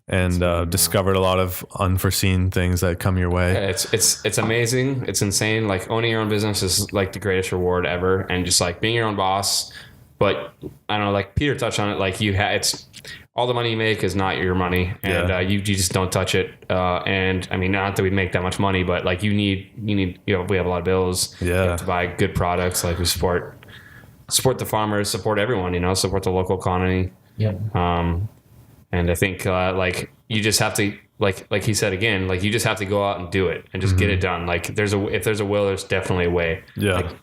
and discovered a lot of unforeseen things that come your way. Yeah, it's amazing. It's insane. Like owning your own business is like the greatest reward ever, and just like being your own boss. But I don't know, like Peter touched on it. Like it's all the money you make is not your money, and you just don't touch it. And I mean, not that we make that much money, but like you need we have a lot of bills. Yeah. You have to buy good products. Like we support the farmers, support everyone. Support the local economy. Yep. And I think like you just have to like he said again, like you just have to go out and do it and just get it done. Like if there's a will, there's definitely a way. Yeah. Like,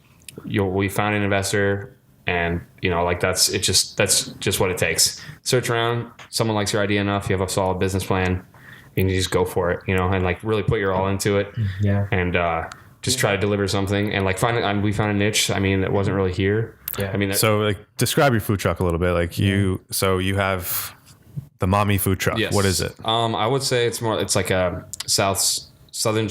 we found an investor, and like that's just what it takes. Search around. Someone likes your idea enough. You have a solid business plan. And you just go for it. And like really put your all into it. Yeah. And just try to deliver something. And like we found a niche. I mean, that wasn't really here. Yeah. I mean, So like describe your food truck a little bit. Like you have the mommy food truck. yes. What is it? I would say it's like a southern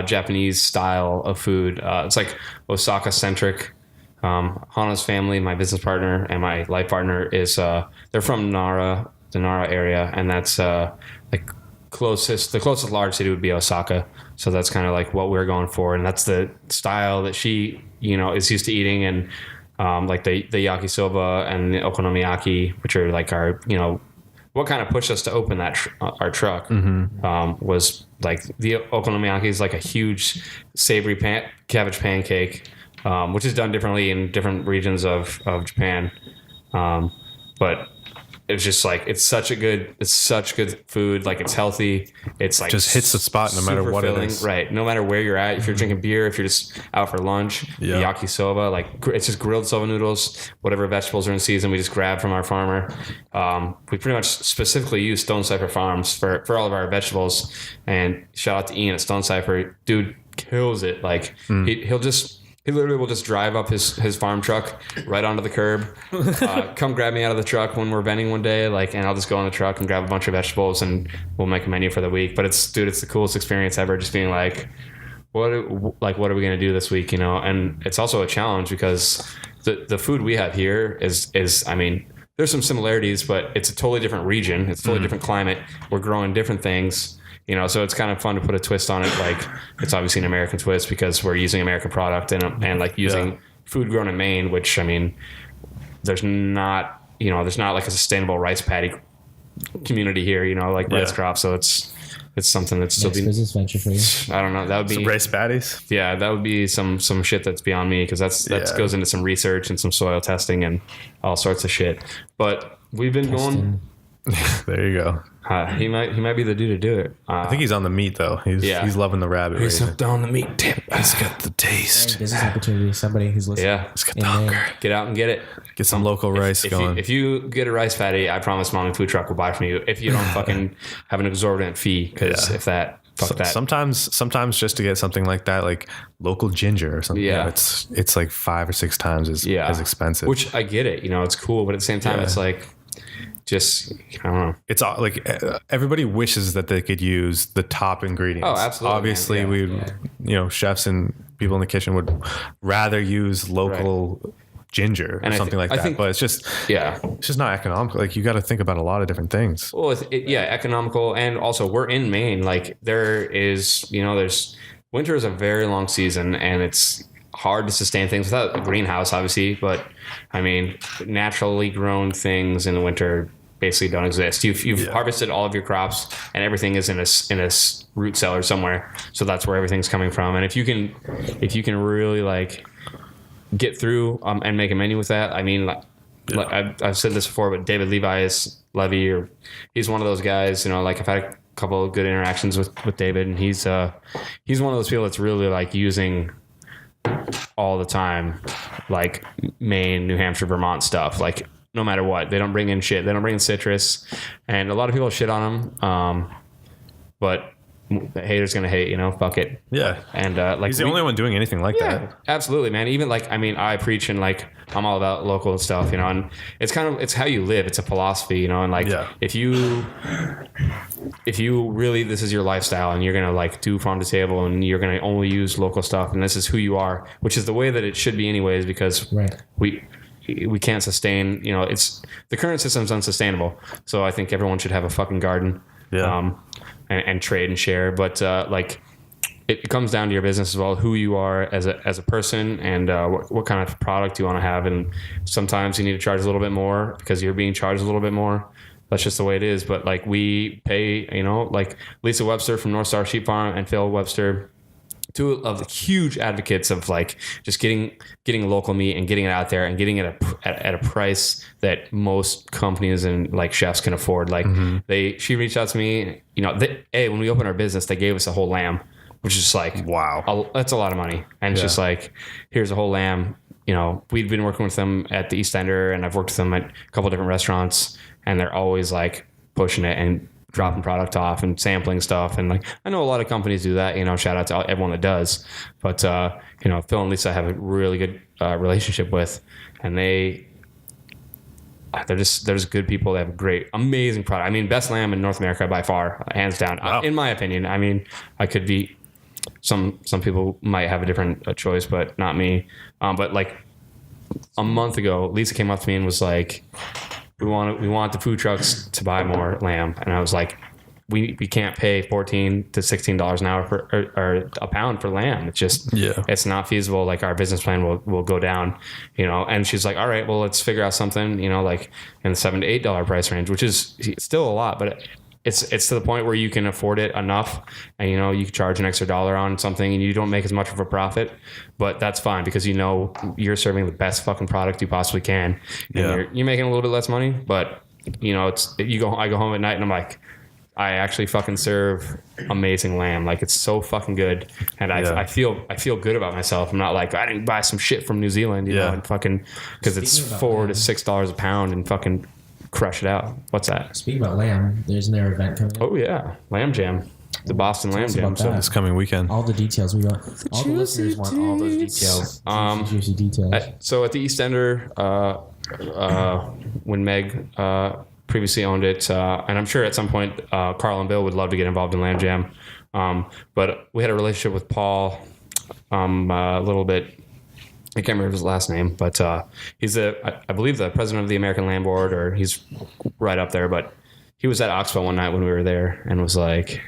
Japanese style of food. It's like Osaka centric. Hana's family, my business partner and my life partner they're from the Nara area. And that's like the closest large city would be Osaka. So that's kind of like what we're going for. And that's the style that she, is used to eating. And like the yakisoba and the okonomiyaki, which are like our, what kind of pushed us to open that our truck was like the okonomiyaki is like a huge savory cabbage pancake, which is done differently in different regions of Japan. But it's just like it's such good food. Like it's healthy. It's like Just hits the spot no matter super what filling. it is. Right. No matter where you're at, if you're drinking beer, if you're just out for lunch, Yeah. yakisoba, like it's just grilled soba noodles, whatever vegetables are in season, we just grab from our farmer. We pretty much specifically use Stone Cipher Farms for all of our vegetables. And shout out to Ian at Stone Cipher. Dude kills it. Like he literally will just drive up his farm truck right onto the curb, come grab me out of the truck when we're vending one day, and I'll just go in the truck and grab a bunch of vegetables and we'll make a menu for the week. But it's the coolest experience ever, just being like, what are we going to do this week? And it's also a challenge because the food we have here is, I mean, there's some similarities, but it's a totally different region. It's a totally different climate. We're growing different things. so it's kind of fun to put a twist on it. Like it's obviously an American twist because we're using American product and like using food grown in Maine, which I mean, there's not like a sustainable rice paddy community here, like rice crops. So it's something that's still being business venture for you. I don't know. That would be some rice patties. Yeah, that would be some shit that's beyond me because that goes into some research and some soil testing and all sorts of shit. But we've been going. There you go. He might be the dude to do it. I think he's on the meat though. He's loving the rabbit. He's hooked on the meat tip. He's got the taste. Business opportunity. Somebody who's listening. Yeah, He's got the hunger. Get out and get it. Get some local rice going. If you get a rice patty, I promise Mommy Food Truck will buy from you. If you don't fucking have an exorbitant fee, because if that. That. Sometimes just to get something like that, like local ginger or something, it's like 5 or 6 times as expensive. Which I get it, it's cool, but at the same time, it's like just I don't know. It's like everybody wishes that they could use the top ingredients. Oh, absolutely. Obviously, chefs and people in the kitchen would rather use local. Ginger or something like that, but it's just not economical. Like you got to think about a lot of different things. Well, economical, and also we're in Maine. Like there is, winter is a very long season, and it's hard to sustain things without a greenhouse, obviously. But I mean, naturally grown things in the winter basically don't exist. You've harvested all of your crops, and everything is in a root cellar somewhere. So that's where everything's coming from. And if you can really like get through and make a menu with that. I mean, I've said this before, but David Levy, he's one of those guys. Like I've had a couple of good interactions with David, and he's one of those people that's really like using all the time, like Maine, New Hampshire, Vermont stuff. Like no matter what, they don't bring in shit. They don't bring in citrus, and a lot of people shit on them. But the hater's gonna hate, fuck it. Yeah. And he's the only one doing anything like that. Absolutely, man. Even like, I mean, I preach and like I'm all about local stuff, and it's how you live. It's a philosophy, and like if you really, this is your lifestyle and you're gonna like do farm to table and you're gonna only use local stuff and this is who you are, which is the way that it should be anyways, because we can't sustain, it's the current system's unsustainable. So I think everyone should have a fucking garden. And trade and share, but like it comes down to your business as well, who you are as a person, and what kind of product you want to have. And sometimes you need to charge a little bit more because you're being charged a little bit more. That's just the way it is. But like we pay, like Lisa Webster from North Star Sheep Farm and Phil Webster, two of the huge advocates of like just getting local meat and getting it out there and getting it at a price that most companies and like chefs can afford. Like she reached out to me, when we opened our business, they gave us a whole lamb, which is like, wow, that's a lot of money. And it's just like, here's a whole lamb. We've been working with them at the East Ender, and I've worked with them at a couple of different restaurants, and they're always like pushing it and dropping product off and sampling stuff. And like, I know a lot of companies do that, shout out to everyone that does, but Phil and Lisa have a really good relationship with, and they're just good people. They have a great, amazing product. I mean, best lamb in North America by far, hands down, in my opinion. I mean, I could be, some people might have a different choice, but not me. But like a month ago, Lisa came up to me and was like, we want the food trucks to buy more lamb. And I was like, we can't pay $14 to $16 an hour or a pound for lamb. It's just, it's not feasible. Like our business plan will go down, and she's like, all right, well, let's figure out something, like in the $7 to $8 price range, which is still a lot, but it's to the point where you can afford it enough, and you can charge an extra $1 on something and you don't make as much of a profit, but that's fine because you're serving the best fucking product you possibly can. And you're making a little bit less money, but I go home at night and I'm like, I actually fucking serve amazing lamb. Like it's so fucking good, and I feel good about myself. I'm not like I didn't buy some shit from New Zealand, and fucking because it's $4 to $6 a pound and fucking crush it out. What's that? Speaking about lamb, isn't there an event coming up? Oh yeah, Lamb Jam, the Boston Lamb Jam. So this coming weekend, all the details we want. All the listeners want all those details. Juicy details. So at the East Ender, when Meg previously owned it, and I'm sure at some point Carl and Bill would love to get involved in Lamb Jam, but we had a relationship with Paul a little bit. I can't remember his last name, but he's I believe the president of the American Lamb Board, or he's right up there. But he was at Oxbow one night when we were there and was like,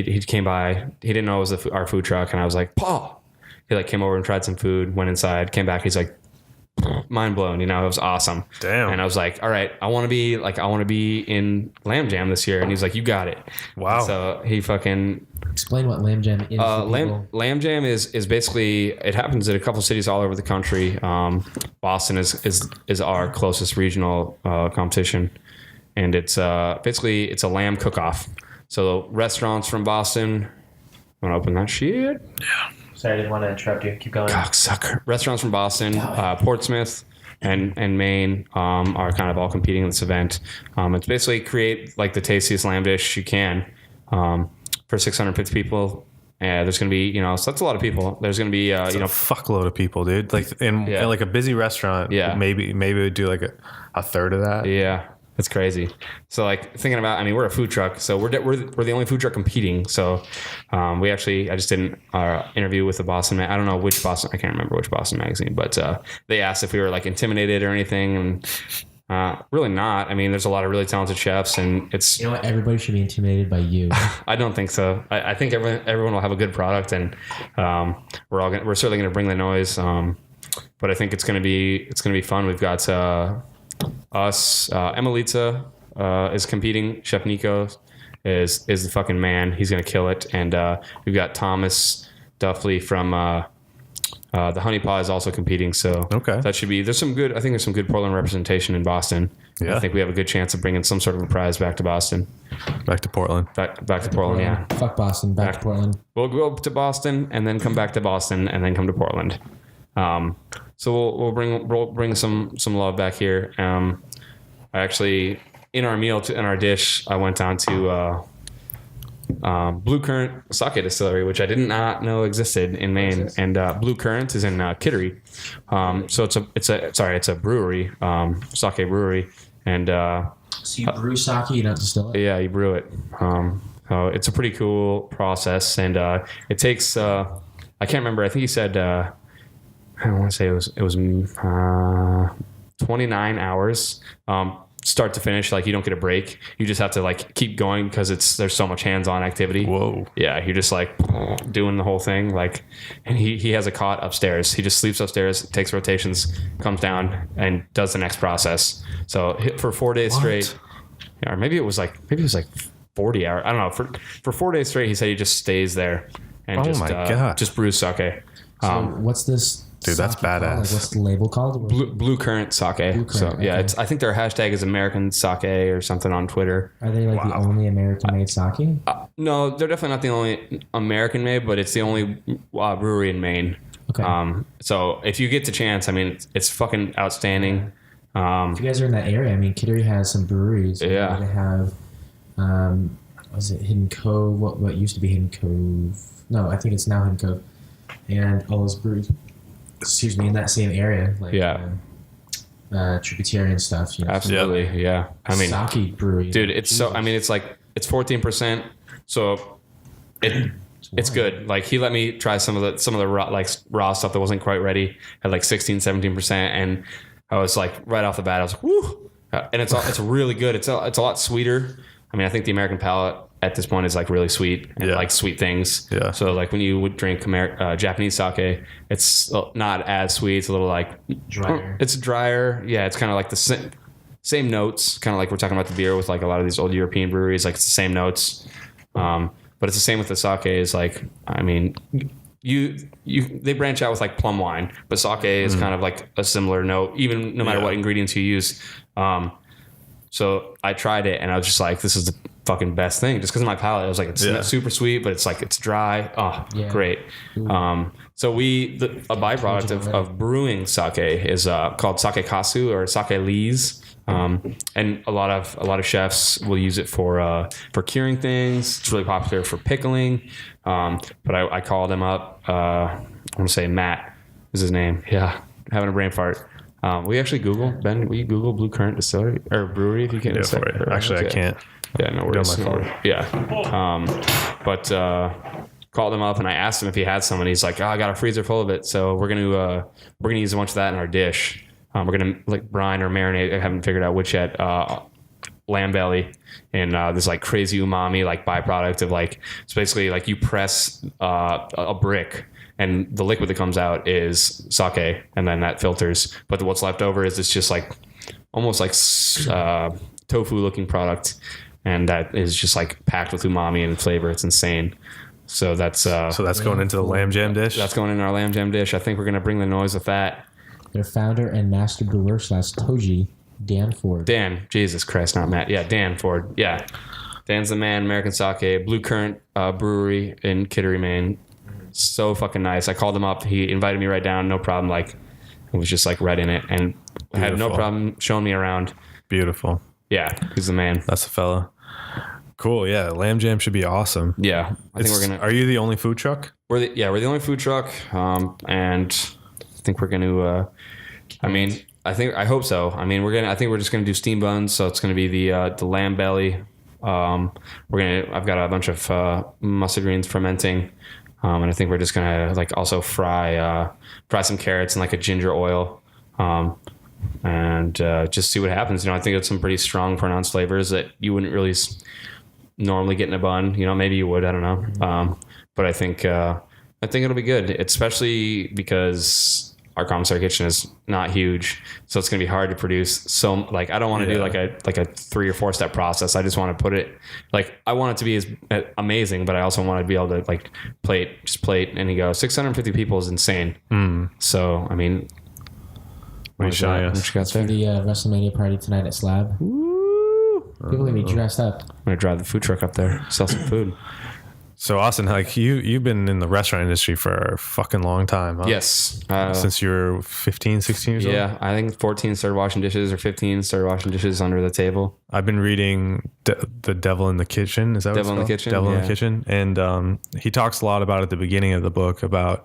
he came by. He didn't know it was our food truck, and I was like, Paul. He like came over and tried some food, went inside, came back. He's like, mind blown. It was awesome. Damn. And I was like, all right, I want to be in Lamb Jam this year. And he's like, you got it. Wow. So he fucking Explain what Lamb Jam is. Lamb Jam is basically, it happens in a couple cities all over the country. Boston is our closest regional competition, and it's basically it's a lamb cook-off. So restaurants from Boston, want to open that shit? Yeah. Sorry, I didn't want to interrupt you. Keep going. Cocksucker. Restaurants from Boston, Portsmouth, and Maine are kind of all competing in this event. It's basically create like the tastiest lamb dish you can for 650 people. There's going to be, so that's a lot of people. There's going to be, a fuckload of people, dude. Like in like a busy restaurant. Yeah. Maybe we'd do like a third of that. Yeah. It's crazy. So like thinking about, we're a food truck, so we're the only food truck competing. So I just did an interview with the Boston. I don't know which Boston. I can't remember which Boston magazine, but they asked if we were like intimidated or anything, and really not. There's a lot of really talented chefs, and it's. You know what? Everybody should be intimidated by you. I don't think so. I think everyone will have a good product, and we're certainly gonna bring the noise. But I think it's gonna be fun. We've got. Us, Emelitza is competing. Chef Nico is the fucking man. He's gonna kill it. And we've got Thomas Duffley from the Honey Paw is also competing. So that should be. There's some good Portland representation in Boston. Yeah. I think we have a good chance of bringing some sort of a prize back to Boston. Back to Portland. Back to Portland. Yeah. Fuck Boston. Back to Portland. We'll go to Boston and then come back to Boston and then come to Portland. So we'll bring some love back here. I actually in our dish, I went down to Blue Currant Sake Distillery, which I did not know existed in Maine, and Blue Currant is in Kittery. So it's a brewery, sake brewery, and so you brew sake, you don't distill it. Yeah, you brew it. So it's a pretty cool process, and it takes. I can't remember. I think he said. I want to say it was 29 hours, start to finish. Like you don't get a break. You just have to like keep going because there's so much hands-on activity. Whoa. Yeah. You're just like doing the whole thing. Like, and he has a cot upstairs. He just sleeps upstairs, takes rotations, comes down and does the next process. So for 4 days straight, or maybe it was like 40 hours. I don't know. For 4 days straight, he said he just stays there and just brews sake. So what's this? Dude, that's badass. Like, what's the label called? Blue Currant Sake. So yeah, okay. I think their hashtag is American Sake or something on Twitter. Are they like the only American-made sake? No, they're definitely not the only American-made, but it's the only brewery in Maine. Okay. So if you get the chance, it's fucking outstanding. If you guys are in that area, Kittery has some breweries. Yeah. They have, was it Hidden Cove? What used to be Hidden Cove? No, I think it's now Hidden Cove. And all those breweries. Excuse me, in that same area, like tributary stuff. Absolutely, yeah. Sake brewery, dude. It's so. It's like it's 14%. So it's good. Like he let me try some of the raw stuff that wasn't quite ready. Had like 16-17%, and I was like right off the bat, I was like, woo. And it's really good. It's a lot sweeter. I think the American palate at this point is like really sweet and like sweet things. Yeah. So like when you would drink Japanese sake, it's not as sweet. It's a little like drier. It's drier. Yeah. It's kind of like the same notes, kind of like we're talking about the beer with like a lot of these old European breweries. Like it's the same notes. But it's the same with the sake. Is like, they branch out with like plum wine, but sake is kind of like a similar note, even no matter what ingredients you use. So I tried it and I was just like, this is the fucking best thing, just because of my palate. I was like, it's not super sweet, but it's like it's dry. Great. So a byproduct of brewing sake is called sake kasu or sake lees. And a lot of chefs will use it for curing things. It's really popular for pickling. But I called him up. I want to say Matt is his name. Yeah, having a brain fart. We actually Google, Ben, will you Google Blue Currant Distillery or Brewery if you can? Actually, I can't. Yeah, no worries. Yeah. But called him up and I asked him if he had some, and he's like, I got a freezer full of it. So we're gonna use a bunch of that in our dish. We're gonna like brine or marinate. I haven't figured out which yet. lamb belly and this like crazy umami like byproduct of like, it's basically like you press a brick and the liquid that comes out is sake, and then that filters. But what's left over is it's just like almost like tofu looking product, and that is just like packed with umami and flavor. It's insane. So that's going into the lamb jam dish. That's going in our lamb jam dish. I think we're gonna bring the noise with that. Their founder and master brewer / Toji, Dan Ford. Dan, Jesus Christ, not Matt. Yeah, Dan Ford. Yeah, Dan's the man. American Sake, Blue Current Brewery in Kittery, Maine. So fucking nice. I called him up. He invited me right down. No problem. Like, it was just like right in it, and had no problem showing me around. Beautiful. Yeah, he's the man. That's the fella. Cool. Yeah, lamb jam should be awesome. Yeah, I think we're gonna. Are you the only food truck? We're the only food truck, and I think we're gonna. I hope so. I mean, I think we're just gonna do steam buns. So it's gonna be the lamb belly. I've got a bunch of mustard greens fermenting. And I think we're just gonna like also fry some carrots in like a ginger oil, and just see what happens. You know, I think it's some pretty strong pronounced flavors that you wouldn't really normally get in a bun. You know, maybe you would. I don't know. But I think it'll be good, especially because our commissary kitchen is not huge, so it's gonna be hard to produce. So like, I don't want to do like a 3 or 4 step process. I just want to put it like, I want it to be as amazing, but I also want to be able to like plate, and you go 650 people is insane. So I mean, what you got for the WrestleMania party tonight at Slab. People gonna be dressed up. I'm gonna drive the food truck up there, sell some food. So Austin, like you've been in the restaurant industry for a fucking long time, huh? Yes. Since you were 15, 16 years old? Yeah, I think 14 started washing dishes, or 15 started washing dishes under the table. I've been reading The Devil in the Kitchen. Is that what it's called? Devil in the Kitchen. And he talks a lot about at the beginning of the book about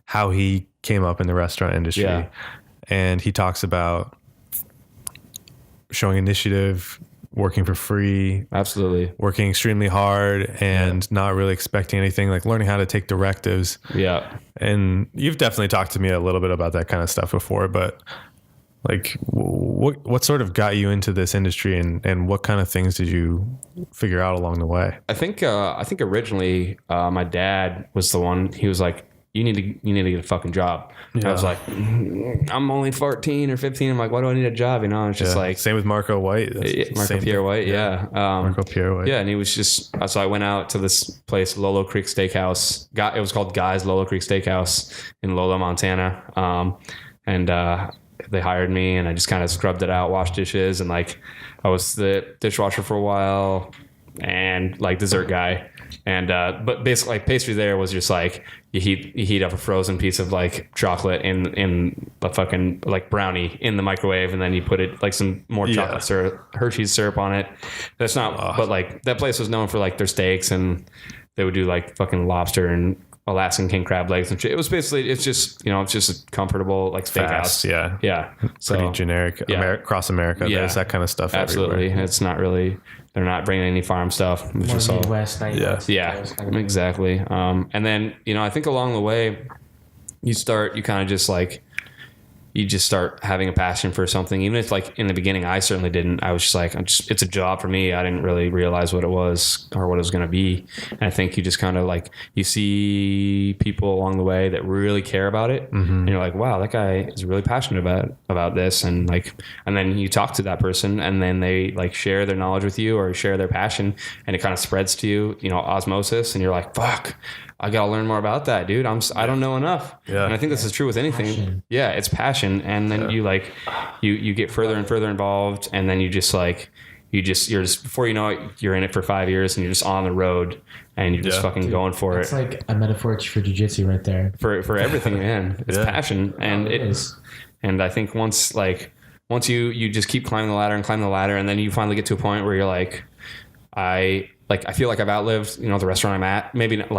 how he came up in the restaurant industry. Yeah. And he talks about showing initiative, working for free, Absolutely, working extremely hard, and not really expecting anything, like learning how to take directives. Yeah. And you've definitely talked to me a little bit about that kind of stuff before, but like what sort of got you into this industry, and what kind of things did you figure out along the way? I think originally my dad was the one. He was like, you need to get a fucking job. Yeah. I was like, I'm only 14 or 15. I'm like, why do I need a job? You know, it's just like, same with Marco White. Marco Pierre White. Yeah. Marco Pierre White. Yeah. And he was just, so I went out to this place, Lolo Creek Steakhouse. It was called Guy's Lolo Creek Steakhouse in Lola, Montana. And they hired me, and I just kind of scrubbed it out, washed dishes. And like, I was the dishwasher for a while and like dessert guy. And but basically, like, pastry there was just like you heat up a frozen piece of like chocolate in a fucking like brownie in the microwave, and then you put it like some more chocolate syrup, Hershey's syrup on it. That's not, but like that place was known for like their steaks, and they would do like fucking lobster and Alaskan king crab legs and shit. It was basically, it's just a comfortable like steakhouse. Yeah. So, pretty generic. Across America, there's that kind of stuff. Absolutely. Everywhere. It's not really. They're not bringing any farm stuff. It's just all Midwest, exactly. And then, I think along the way, you just start having a passion for something. Even if like in the beginning, I certainly didn't. I was just like, it's a job for me. I didn't really realize what it was or what it was going to be. And I think you just kind of like, you see people along the way that really care about it. Mm-hmm. And you're like, wow, that guy is really passionate about this. And then you talk to that person, and then they like share their knowledge with you or share their passion, and it kind of spreads to you, osmosis. And you're like, fuck, I gotta learn more about that, dude. I don't know enough. Yeah. And I think this is true with anything. Passion. Yeah, it's passion. And then you get further and further involved, and then you're just before you know it, you're in it for 5 years, and you're just on the road, and you're just fucking going for it. It's like a metaphor for jiu-jitsu right there. For everything, man. It's passion. And it is. And I think once you just keep climbing the ladder, and then you finally get to a point where you're like, I feel like I've outlived, the restaurant I'm at. Maybe not,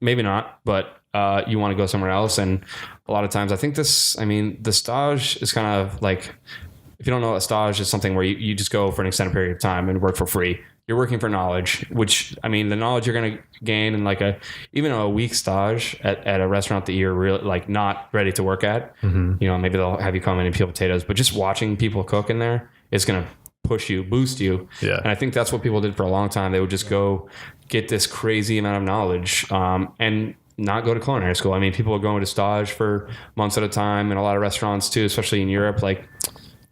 maybe not, but you want to go somewhere else. And a lot of times I think the stage is kind of like, if you don't know, a stage is something where you just go for an extended period of time and work for free. You're working for knowledge, which, the knowledge you're going to gain in like even a week stage at a restaurant that you're really like not ready to work at, maybe they'll have you come in and peel potatoes, but just watching people cook in there is going to push you, boost you. Yeah. And I think that's what people did for a long time. They would just go get this crazy amount of knowledge and not go to culinary school. I mean, people are going to stage for months at a time in a lot of restaurants too, especially in Europe. Like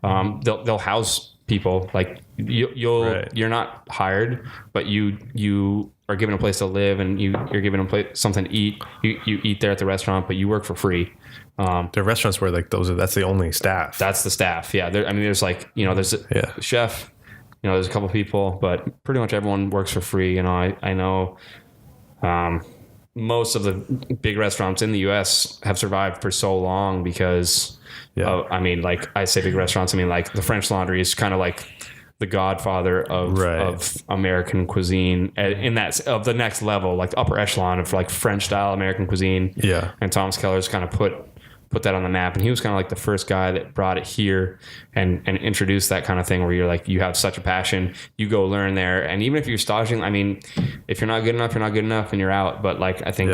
they'll house people. Like you're not hired, but you are given a place to live, and you're given a place, something to eat. You eat there at the restaurant, but you work for free. There are restaurants where like that's the only staff. That's the staff. Yeah. There's like, there's a chef, there's a couple people, but pretty much everyone works for free. I know, most of the big restaurants in the US have survived for so long because like I say big restaurants, I mean like the French Laundry is kind of like the godfather of American cuisine in that of the next level, like the upper echelon of like French style American cuisine. Yeah. And Thomas Keller's kind of put that on the map, and he was kind of like the first guy that brought it here and introduced that kind of thing where you're like, you have such a passion, you go learn there, and even if you're staging, I mean, if you're not good enough, you're not good enough and you're out. But like I think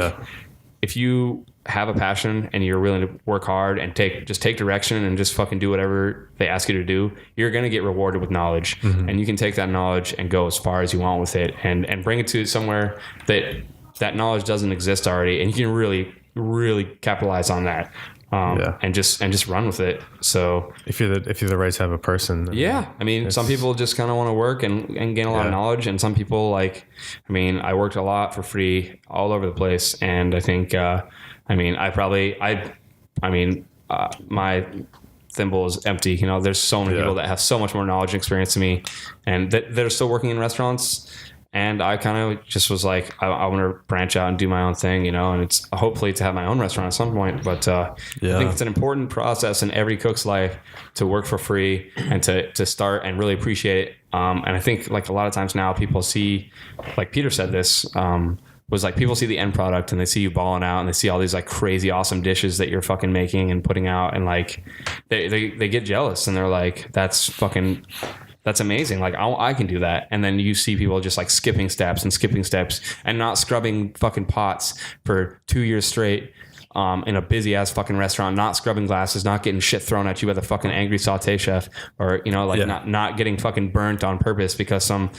if you have a passion and you're willing to work hard and take direction and just fucking do whatever they ask you to do, you're going to get rewarded with knowledge. And you can take that knowledge and go as far as you want with it and bring it to somewhere that knowledge doesn't exist already, and you can really, really capitalize on that. And just run with it. So if you're the right type of person, I mean, some people just kind of want to work and gain a lot of knowledge, and some people like, I mean, I worked a lot for free all over the place, and I think, my thimble is empty. There's so many people that have so much more knowledge and experience than me, and that are still working in restaurants. And I kind of just was like, I want to branch out and do my own thing, and it's hopefully to have my own restaurant at some point. But I think it's an important process in every cook's life to work for free and to start and really appreciate it. And I think like a lot of times now people see, like Peter said this, was like people see the end product and they see you balling out and they see all these like crazy awesome dishes that you're fucking making and putting out, and like they get jealous and they're like, that's amazing. Like I can do that. And then you see people just like skipping steps and not scrubbing fucking pots for 2 years straight in a busy ass fucking restaurant, not scrubbing glasses, not getting shit thrown at you by the fucking angry saute chef, or, not getting fucking burnt on purpose because some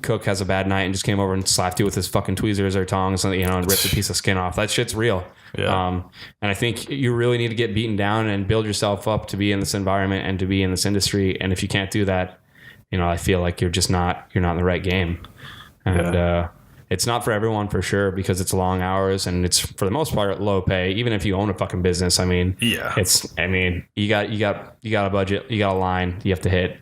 cook has a bad night and just came over and slapped you with his fucking tweezers or tongs and, and ripped a piece of skin off. That shit's real. Yeah. And I think you really need to get beaten down and build yourself up to be in this environment and to be in this industry. And if you can't do that, I feel like you're not in the right game. And it's not for everyone for sure, because it's long hours and it's for the most part low pay. Even if you own a fucking business, you got a budget, you got a line you have to hit.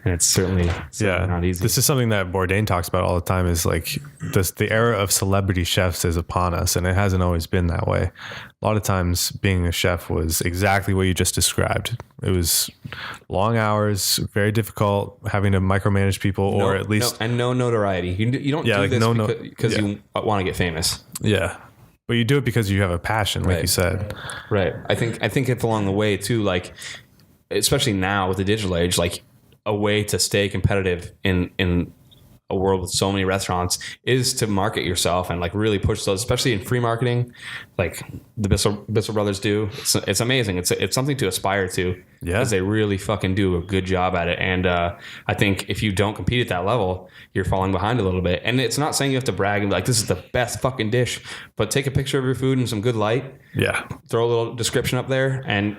And it's certainly not easy. This is something that Bourdain talks about all the time, is like the era of celebrity chefs is upon us, and it hasn't always been that way. A lot of times being a chef was exactly what you just described. It was long hours, very difficult, having to micromanage people, or at least... no notoriety. You don't do this because you want to get famous. Yeah. But you do it because you have a passion, like you said. Right. I think it's along the way too, like, especially now with the digital age, like, a way to stay competitive in a world with so many restaurants is to market yourself and like really push those, especially in free marketing, like the Bissell brothers do. It's amazing. It's something to aspire to, because they really fucking do a good job at it. And I think if you don't compete at that level, you're falling behind a little bit. And it's not saying you have to brag and be like, this is the best fucking dish, but take a picture of your food in some good light. Yeah. Throw a little description up there, and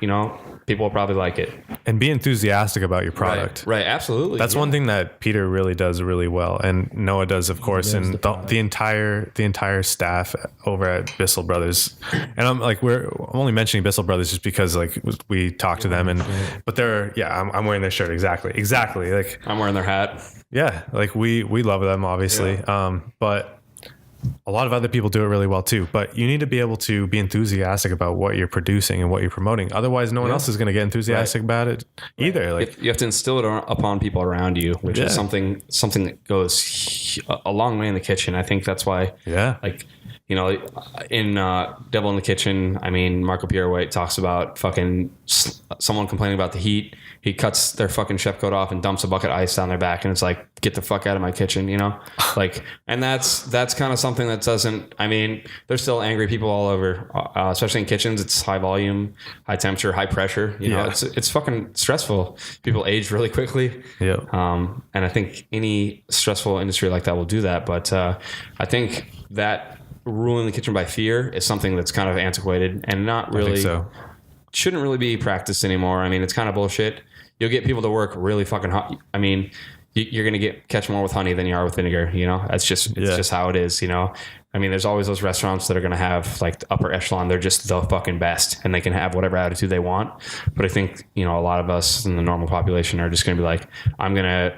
people will probably like it. And be enthusiastic about your product. Right. Absolutely. That's one thing that Peter really does really well, and Noah does, of course, and the entire staff over at Bissell Brothers. And I'm only mentioning Bissell Brothers just because like we talked to them, but I'm wearing their shirt exactly. Like I'm wearing their hat. Yeah, like we love them obviously, but a lot of other people do it really well too. But you need to be able to be enthusiastic about what you're producing and what you're promoting. Otherwise, no one else is going to get enthusiastic about it either. Like you have to instill it upon people around you, which is something that goes a long way in the kitchen. I think that's why, like, you know, in Devil in the Kitchen, I mean, Marco Pierre White talks about fucking someone complaining about the heat. He cuts their fucking chef coat off and dumps a bucket of ice down their back, and it's like, get the fuck out of my kitchen, you know? Like, and that's kind of something that doesn't, I mean, there's still angry people all over, especially in kitchens. It's high volume, high temperature, high pressure, you know, it's fucking stressful. People age really quickly. Yeah. And I think any stressful industry like that will do that. But I think that ruling the kitchen by fear is something that's kind of antiquated and not really, shouldn't really be practiced anymore. I mean, it's kind of bullshit. You'll get people to work really fucking hot. I mean, you're going to catch more with honey than you are with vinegar, you know? That's just, it's just how it is, you know? I mean, there's always those restaurants that are going to have like the upper echelon. They're just the fucking best and they can have whatever attitude they want. But I think, you know, a lot of us in the normal population are just going to be like, I'm going to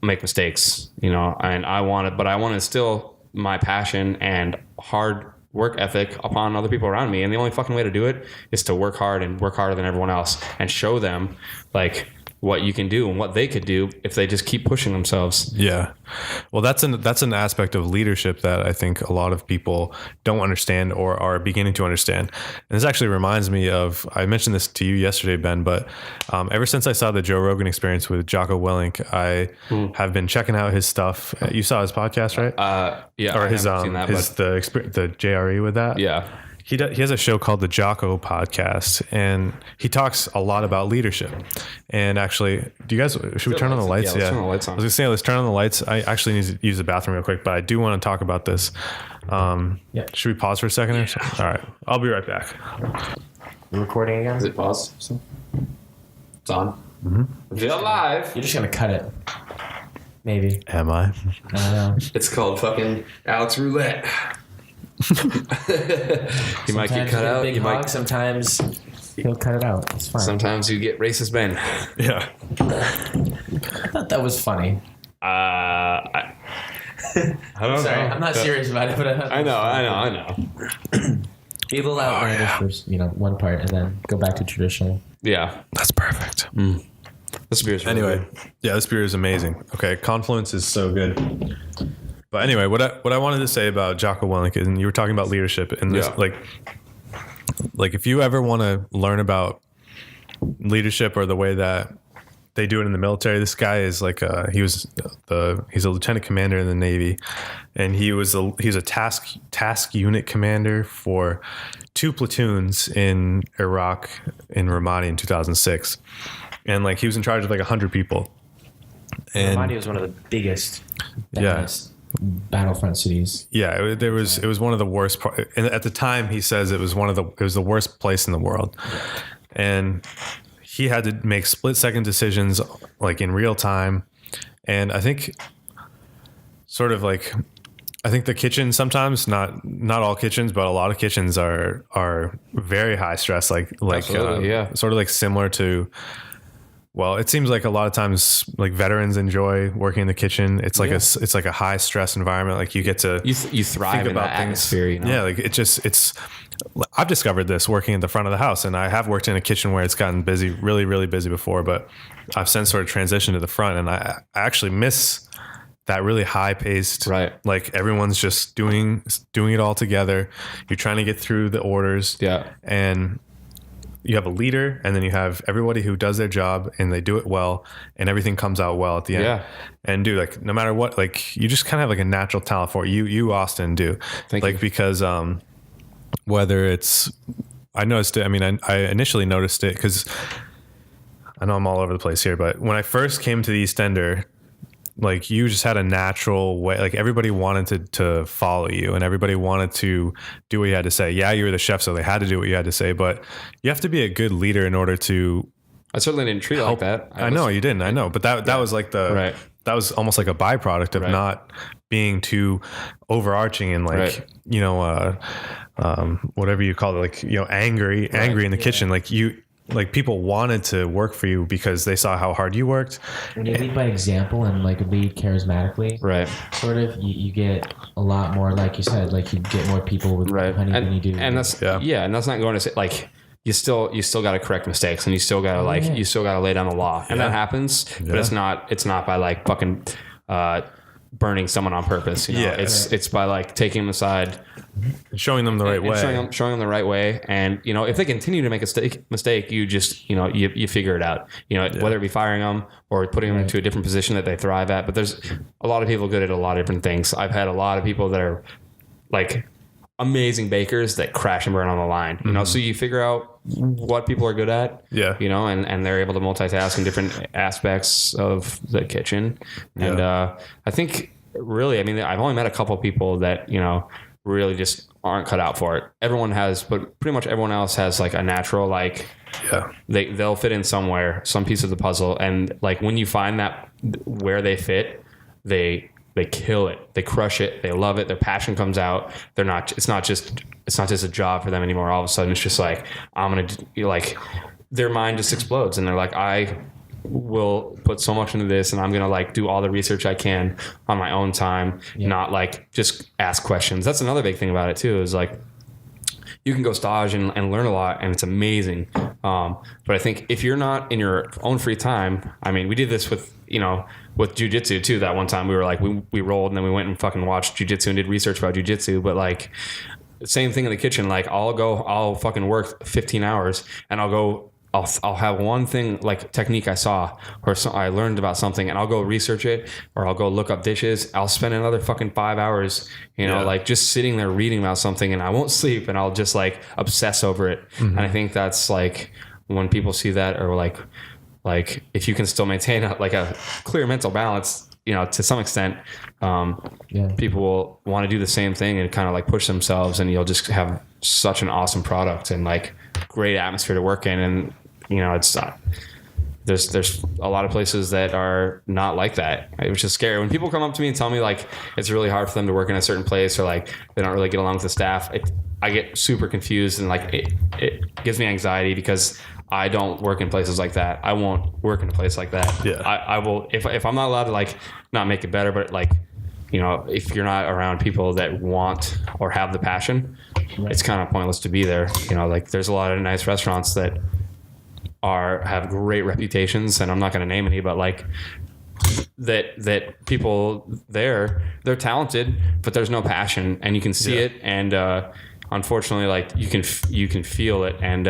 make mistakes, you know, and I want to instill my passion and hard work ethic upon other people around me. And the only fucking way to do it is to work hard and work harder than everyone else and show them like what you can do and what they could do if they just keep pushing themselves. Yeah. Well, that's an aspect of leadership that I think a lot of people don't understand or are beginning to understand. And this actually reminds me of, I mentioned this to you yesterday, Ben, but ever since I saw the Joe Rogan Experience with Jocko Willink, I have been checking out his stuff. You saw his podcast, right? Yeah. Or his the JRE with that? Yeah. He has a show called the Jocko Podcast, and he talks a lot about leadership. And actually, should we turn on the lights? Yeah, let's turn the lights on. I was going to say, let's turn on the lights. I actually need to use the bathroom real quick, but I do want to talk about this. Should we pause for a second? Yeah. All right. I'll be right back. You're recording again? Is it paused? It's on. Mm-hmm. Feel alive. You're just going to cut it. Maybe. Am I? I don't know. It's called fucking Alex Roulette. You might get cut out. Big hog, sometimes he'll cut it out. It's fine. Sometimes you get racist Ben. Yeah. I thought that was funny. I don't Sorry, know. I'm not serious about it, but I know. Be a little outlandish for one part, and then go back to traditional. Yeah, that's perfect. This beer's really anyway. good. Yeah, this beer is amazing. Okay, Confluence is so good. But anyway, what I wanted to say about Jocko Willink is, and you were talking about leadership, and this, like if you ever want to learn about leadership or the way that they do it in the military, this guy is like he's a lieutenant commander in the Navy, and he's a task unit commander for 2 platoons in Iraq in Ramadi in 2006, and like he was in charge of like 100 people. And Ramadi was one of the biggest. Battlefront cities. Yeah, it was one of the worst. And at the time, he says it was the worst place in the world, and he had to make split-second decisions like in real time. And I think, I think the kitchen sometimes, not all kitchens, but a lot of kitchens are very high stress. Sort of like similar to. Well, it seems like a lot of times, like veterans enjoy working in the kitchen. It's like it's like a high stress environment. Like you get to you thrive in that atmosphere. You know? Yeah, like it's. I've discovered this working at the front of the house, and I have worked in a kitchen where it's gotten busy, really, really busy before. But I've since sort of transitioned to the front, and I actually miss that really high paced. Right. Like everyone's just doing it all together. You're trying to get through the orders. Yeah. And you have a leader, and then you have everybody who does their job and they do it well, and everything comes out well at the end. Yeah. And dude, like no matter what, like you just kind of have like a natural talent for it. You Austin do. Thank you. Because whether it's, I noticed it. I mean, I initially noticed it because I know I'm all over the place here, but when I first came to the East Ender, like you just had a natural way, like everybody wanted to follow you and everybody wanted to do what you had to say. Yeah, you were the chef, so they had to do what you had to say, but you have to be a good leader in order to. I certainly didn't treat it like that. I know you didn't. I know, but that was like that was almost like a byproduct of not being too overarching and like, whatever you call it, like, angry in the kitchen. Like people wanted to work for you because they saw how hard you worked. When you lead by example and like lead charismatically, right? Sort of, you get a lot more, like you said, like you get more people with honey than you do. And that's and that's not going to say like you still got to correct mistakes and you still got to you still got to lay down the law and that happens, but it's not by like fucking burning someone on purpose. You know, Yeah. it's by like taking them aside, Showing them the right way. showing them the right way. And, you know, if they continue to make a mistake, you just, you know, you figure it out, you know, whether it be firing them or putting them into a different position that they thrive at. But there's a lot of people good at a lot of different things. I've had a lot of people that are like amazing bakers that crash and burn on the line, you know, so you figure out what people are good at, you know, and they're able to multitask in different aspects of the kitchen. And I think really, I mean, I've only met a couple of people that, you know, really just aren't cut out for it. Everyone has, but pretty much everyone else has like a natural, like, they'll fit in somewhere, some piece of the puzzle. And like when you find that where they fit, they kill it. They crush it. They love it. Their passion comes out. They're not, it's not just a job for them anymore. All of a sudden it's just like, I'm going to like, their mind just explodes and they're like, I will put so much into this and I'm going to like do all the research I can on my own time, not like just ask questions. That's another big thing about it too, is like, you can go stage and learn a lot and it's amazing. But I think if you're not in your own free time, I mean, we did this with, you know, with jujitsu too. That one time we were like, we rolled and then we went and fucking watched jujitsu and did research about jujitsu. But like same thing in the kitchen. Like I'll fucking work 15 hours and I'll have one thing like technique I saw or I learned about something and I'll go research it or I'll go look up dishes. I'll spend another fucking 5 hours, you know, like just sitting there reading about something and I won't sleep and I'll just like obsess over it. And I think that's like when people see that or like if you can still maintain a clear mental balance, you know, to some extent, people will want to do the same thing and kind of like push themselves and you'll just have such an awesome product and like great atmosphere to work in. And, you know, it's there's a lot of places that are not like that, which is scary. When people come up to me and tell me like it's really hard for them to work in a certain place or like they don't really get along with the staff, I get super confused and like it gives me anxiety because I don't work in places like that. I won't work in a place like that. I will if I'm not allowed to like not make it better, but like, you know, if you're not around people that want or have the passion, it's kind of pointless to be there. You know, like there's a lot of nice restaurants that have great reputations, and I'm not going to name any, but like that people there, they're talented, but there's no passion, and you can see it, and unfortunately, like you can feel it, and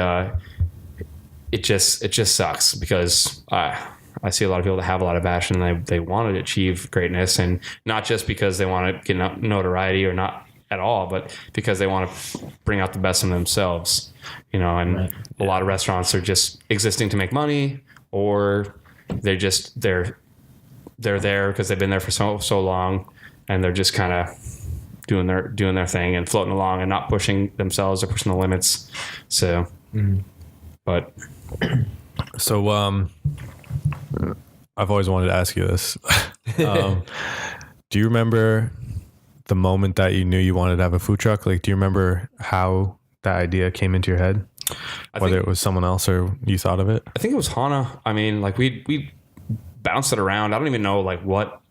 it just sucks because I see a lot of people that have a lot of passion and they want to achieve greatness, and not just because they want to get notoriety or not at all, but because they want to bring out the best in themselves, you know, and a lot of restaurants are just existing to make money, or they're there because they've been there for so long and they're just kind of doing their thing and floating along and not pushing themselves or pushing the limits. So, but so, I've always wanted to ask you this. Do you remember the moment that you knew you wanted to have a food truck? Like, do you remember how that idea came into your head? Whether it was someone else or you thought of it? I think it was Hana. I mean, like we bounced it around. I don't even know like what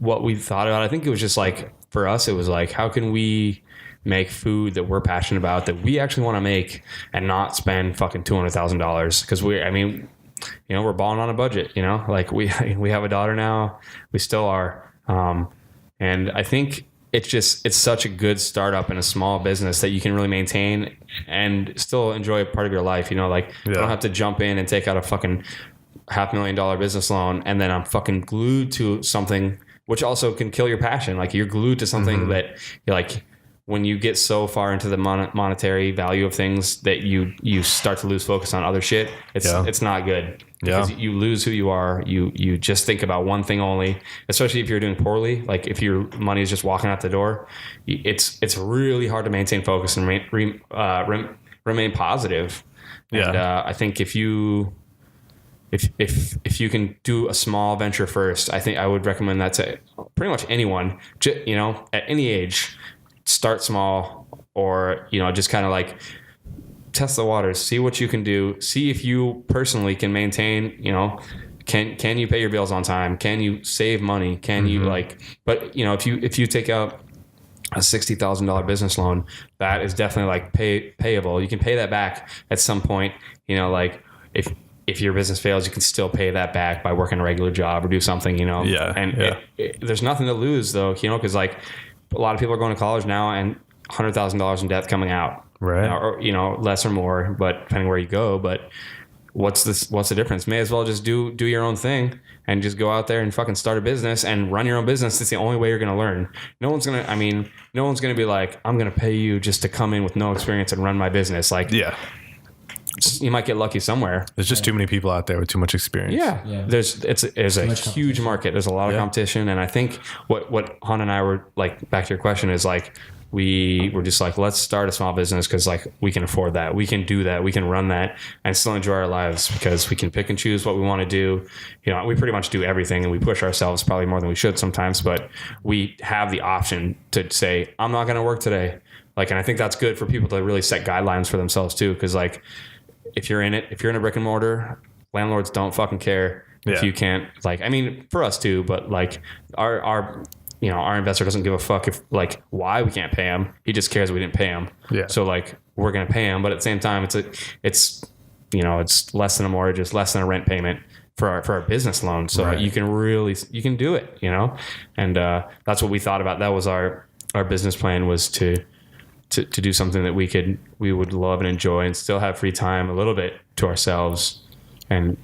we thought about. I think it was just like, for us, it was like, how can we make food that we're passionate about, that we actually want to make and not spend fucking $200,000? Because you know, we're balling on a budget, you know, like we have a daughter now, we still are. And I think it's such a good startup in a small business that you can really maintain and still enjoy a part of your life. You know, like I don't have to jump in and take out a fucking $500,000 business loan. And then I'm fucking glued to something, which also can kill your passion. Like you're glued to something that you're like, when you get so far into the monetary value of things that you start to lose focus on other shit, it's not good. Because you lose who you are. You just think about one thing only, especially if you're doing poorly. Like if your money is just walking out the door, it's really hard to maintain focus and remain positive. And I think if you can do a small venture first, I think I would recommend that to pretty much anyone. You know, at any age, start small, or you know, just kind of like test the waters, see what you can do, see if you personally can maintain, you know, can you pay your bills on time, can you save money, can you but you know, if you take out a $60,000 business loan, that is definitely like payable. You can pay that back at some point, you know, like if if your business fails, you can still pay that back by working a regular job or do something, you know. Yeah. And there's nothing to lose though, you know, because like a lot of people are going to college now and $100,000 in debt coming out, right? Or you know, less or more, but depending where you go. But what's the difference? May as well just do your own thing and just go out there and fucking start a business and run your own business. It's the only way you're going to learn. No one's going to be like, I'm going to pay you just to come in with no experience and run my business. Like, Yeah. You might get lucky somewhere. There's just too many people out there with too much experience. Yeah. There's a huge market. There's a lot of competition. And I think what Han and I were like, back to your question, is like, we were just like, let's start a small business because like we can afford that. We can do that. We can run that and still enjoy our lives because we can pick and choose what we want to do. You know, we pretty much do everything and we push ourselves probably more than we should sometimes, but we have the option to say, I'm not going to work today. Like, and I think that's good for people to really set guidelines for themselves too. Cause like, if you're in a brick and mortar, landlords don't fucking care if you can't, like, I mean, for us too, but like our investor doesn't give a fuck if like why we can't pay him. He just cares we didn't pay him. Yeah. So like we're gonna pay him, but at the same time, it's less than a mortgage, it's less than a rent payment for our business loan. So you can do it, you know, and that's what we thought about. That was our business plan, was to do something that we would love and enjoy and still have free time a little bit to ourselves and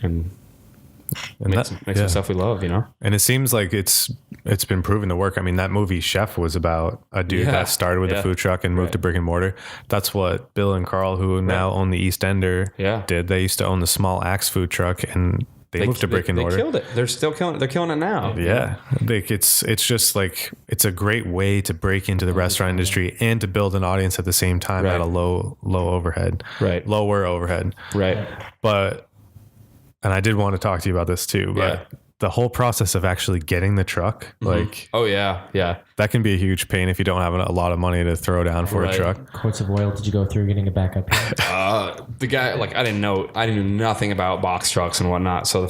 make some stuff we love, you know? And it seems like it's been proven to work. I mean, that movie Chef was about a dude that started with a food truck and moved to brick and mortar. That's what Bill and Carl, who now own the East Ender, did. They used to own the Small Axe food truck and they moved to brick and mortar. They killed it. They're still killing it. They're killing it now. Yeah. Like it's just like, it's a great way to break into the restaurant industry and to build an audience at the same time at a low overhead. Right. Lower overhead. Right. But, and I did want to talk to you about this too, but the whole process of actually getting the truck, like, oh yeah, that can be a huge pain if you don't have a lot of money to throw down for a truck. Quarts of oil did you go through getting it back up here? The guy, like, I didn't know nothing about box trucks and whatnot. So I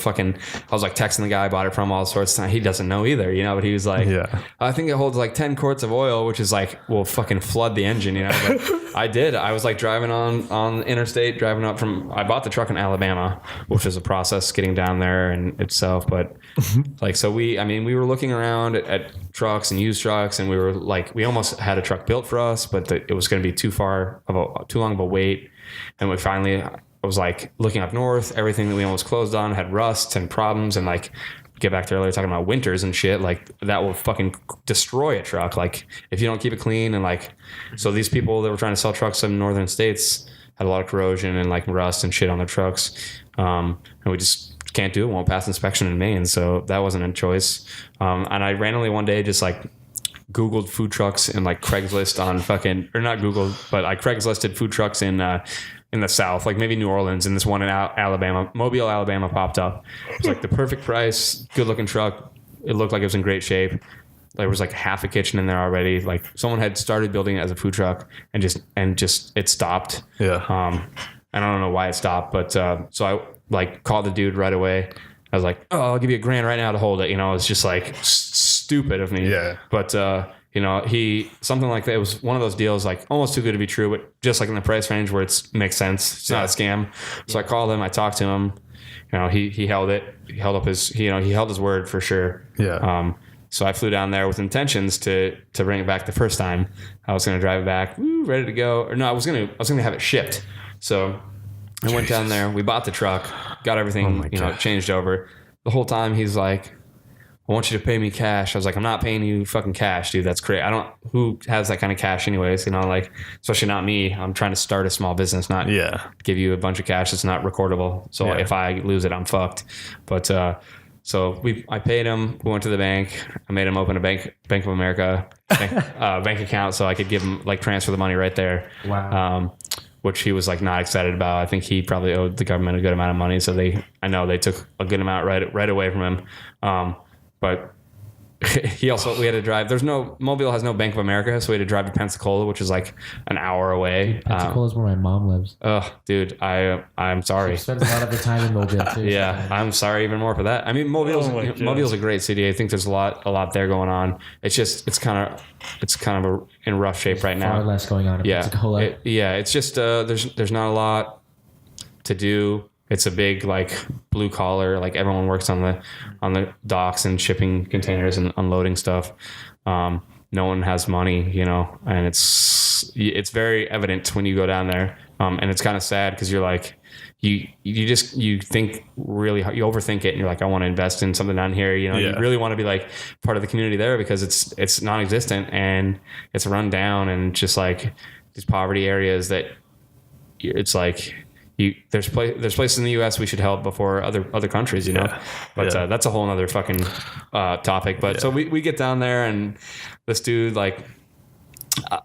was like texting the guy I bought it from, all sorts of time. He doesn't know either, you know, but he was like, I think it holds like 10 quarts of oil, which is like, will fucking flood the engine, you know, but I did. I was like driving on interstate, driving up I bought the truck in Alabama, which was a process getting down there in itself. But like, so we were looking around at trucks and used trucks, and we were like, we almost had a truck built for us, but it was going to be too long of a wait. And I was like looking up north, everything that we almost closed on had rust and problems, and like, get back to earlier talking about winters and shit, like that will fucking destroy a truck. Like if you don't keep it clean, and like, so these people that were trying to sell trucks in northern states had a lot of corrosion and like rust and shit on their trucks. And we just can't do it. Won't pass inspection in Maine. So that wasn't a choice. And I randomly one day just like Googled food trucks and like Craigslist on fucking, or not Googled, but I Craigslisted food trucks in the South, like maybe New Orleans, and this one in Alabama, Mobile, Alabama popped up. It was like the perfect price, good looking truck. It looked like it was in great shape. There was like half a kitchen in there already. Like someone had started building it as a food truck and just it stopped. Yeah. And I don't know why it stopped, but so I like called the dude right away. I was like, oh, I'll give you $1,000 right now to hold it. You know, it's just like stupid of me. Yeah. But you know, something like that. It was one of those deals, like almost too good to be true, but just like in the price range where it makes sense. It's not a scam. So I called him. I talked to him. You know, he held it. He held up he held his word for sure. Yeah. So I flew down there with intentions to bring it back the first time. I was going to drive it back, ready to go. Or no, I was going to have it shipped. So I went down there. We bought the truck, got everything, changed over. The whole time he's like, I want you to pay me cash. I was like, I'm not paying you fucking cash, dude. That's great. Who has that kind of cash anyways? You know, like, especially not me. I'm trying to start a small business, not give you a bunch of cash that's not recordable. So if I lose it, I'm fucked. But, so I paid him. We went to the bank. I made him open a Bank of America bank account so I could give him like transfer the money right there. Wow. Which he was like not excited about. I think he probably owed the government a good amount of money. So I know they took a good amount right away from him. But we had to drive. Mobile has no Bank of America, so we had to drive to Pensacola, which is like an hour away. Pensacola is where my mom lives. Oh, dude, I'm sorry. She spends a lot of the time in Mobile too. Yeah, I'm sorry even more for that. I mean, Mobile's a great city. I think there's a lot there going on. It's just it's kind of in rough shape right now. Far less going on in Pensacola. It's just there's not a lot to do. It's a big like blue collar, like everyone works on the docks and shipping containers and unloading stuff. No one has money, you know, and it's very evident when you go down there. And it's kind of sad because you're like, you think really hard, you overthink it, and you're like, I want to invest in something down here. You know, you really want to be like part of the community there because it's non-existent and it's run down and just like these poverty areas that it's like there's places in the U.S. we should help before other countries, you know. But that's a whole other fucking topic. But so we get down there and this dude, like,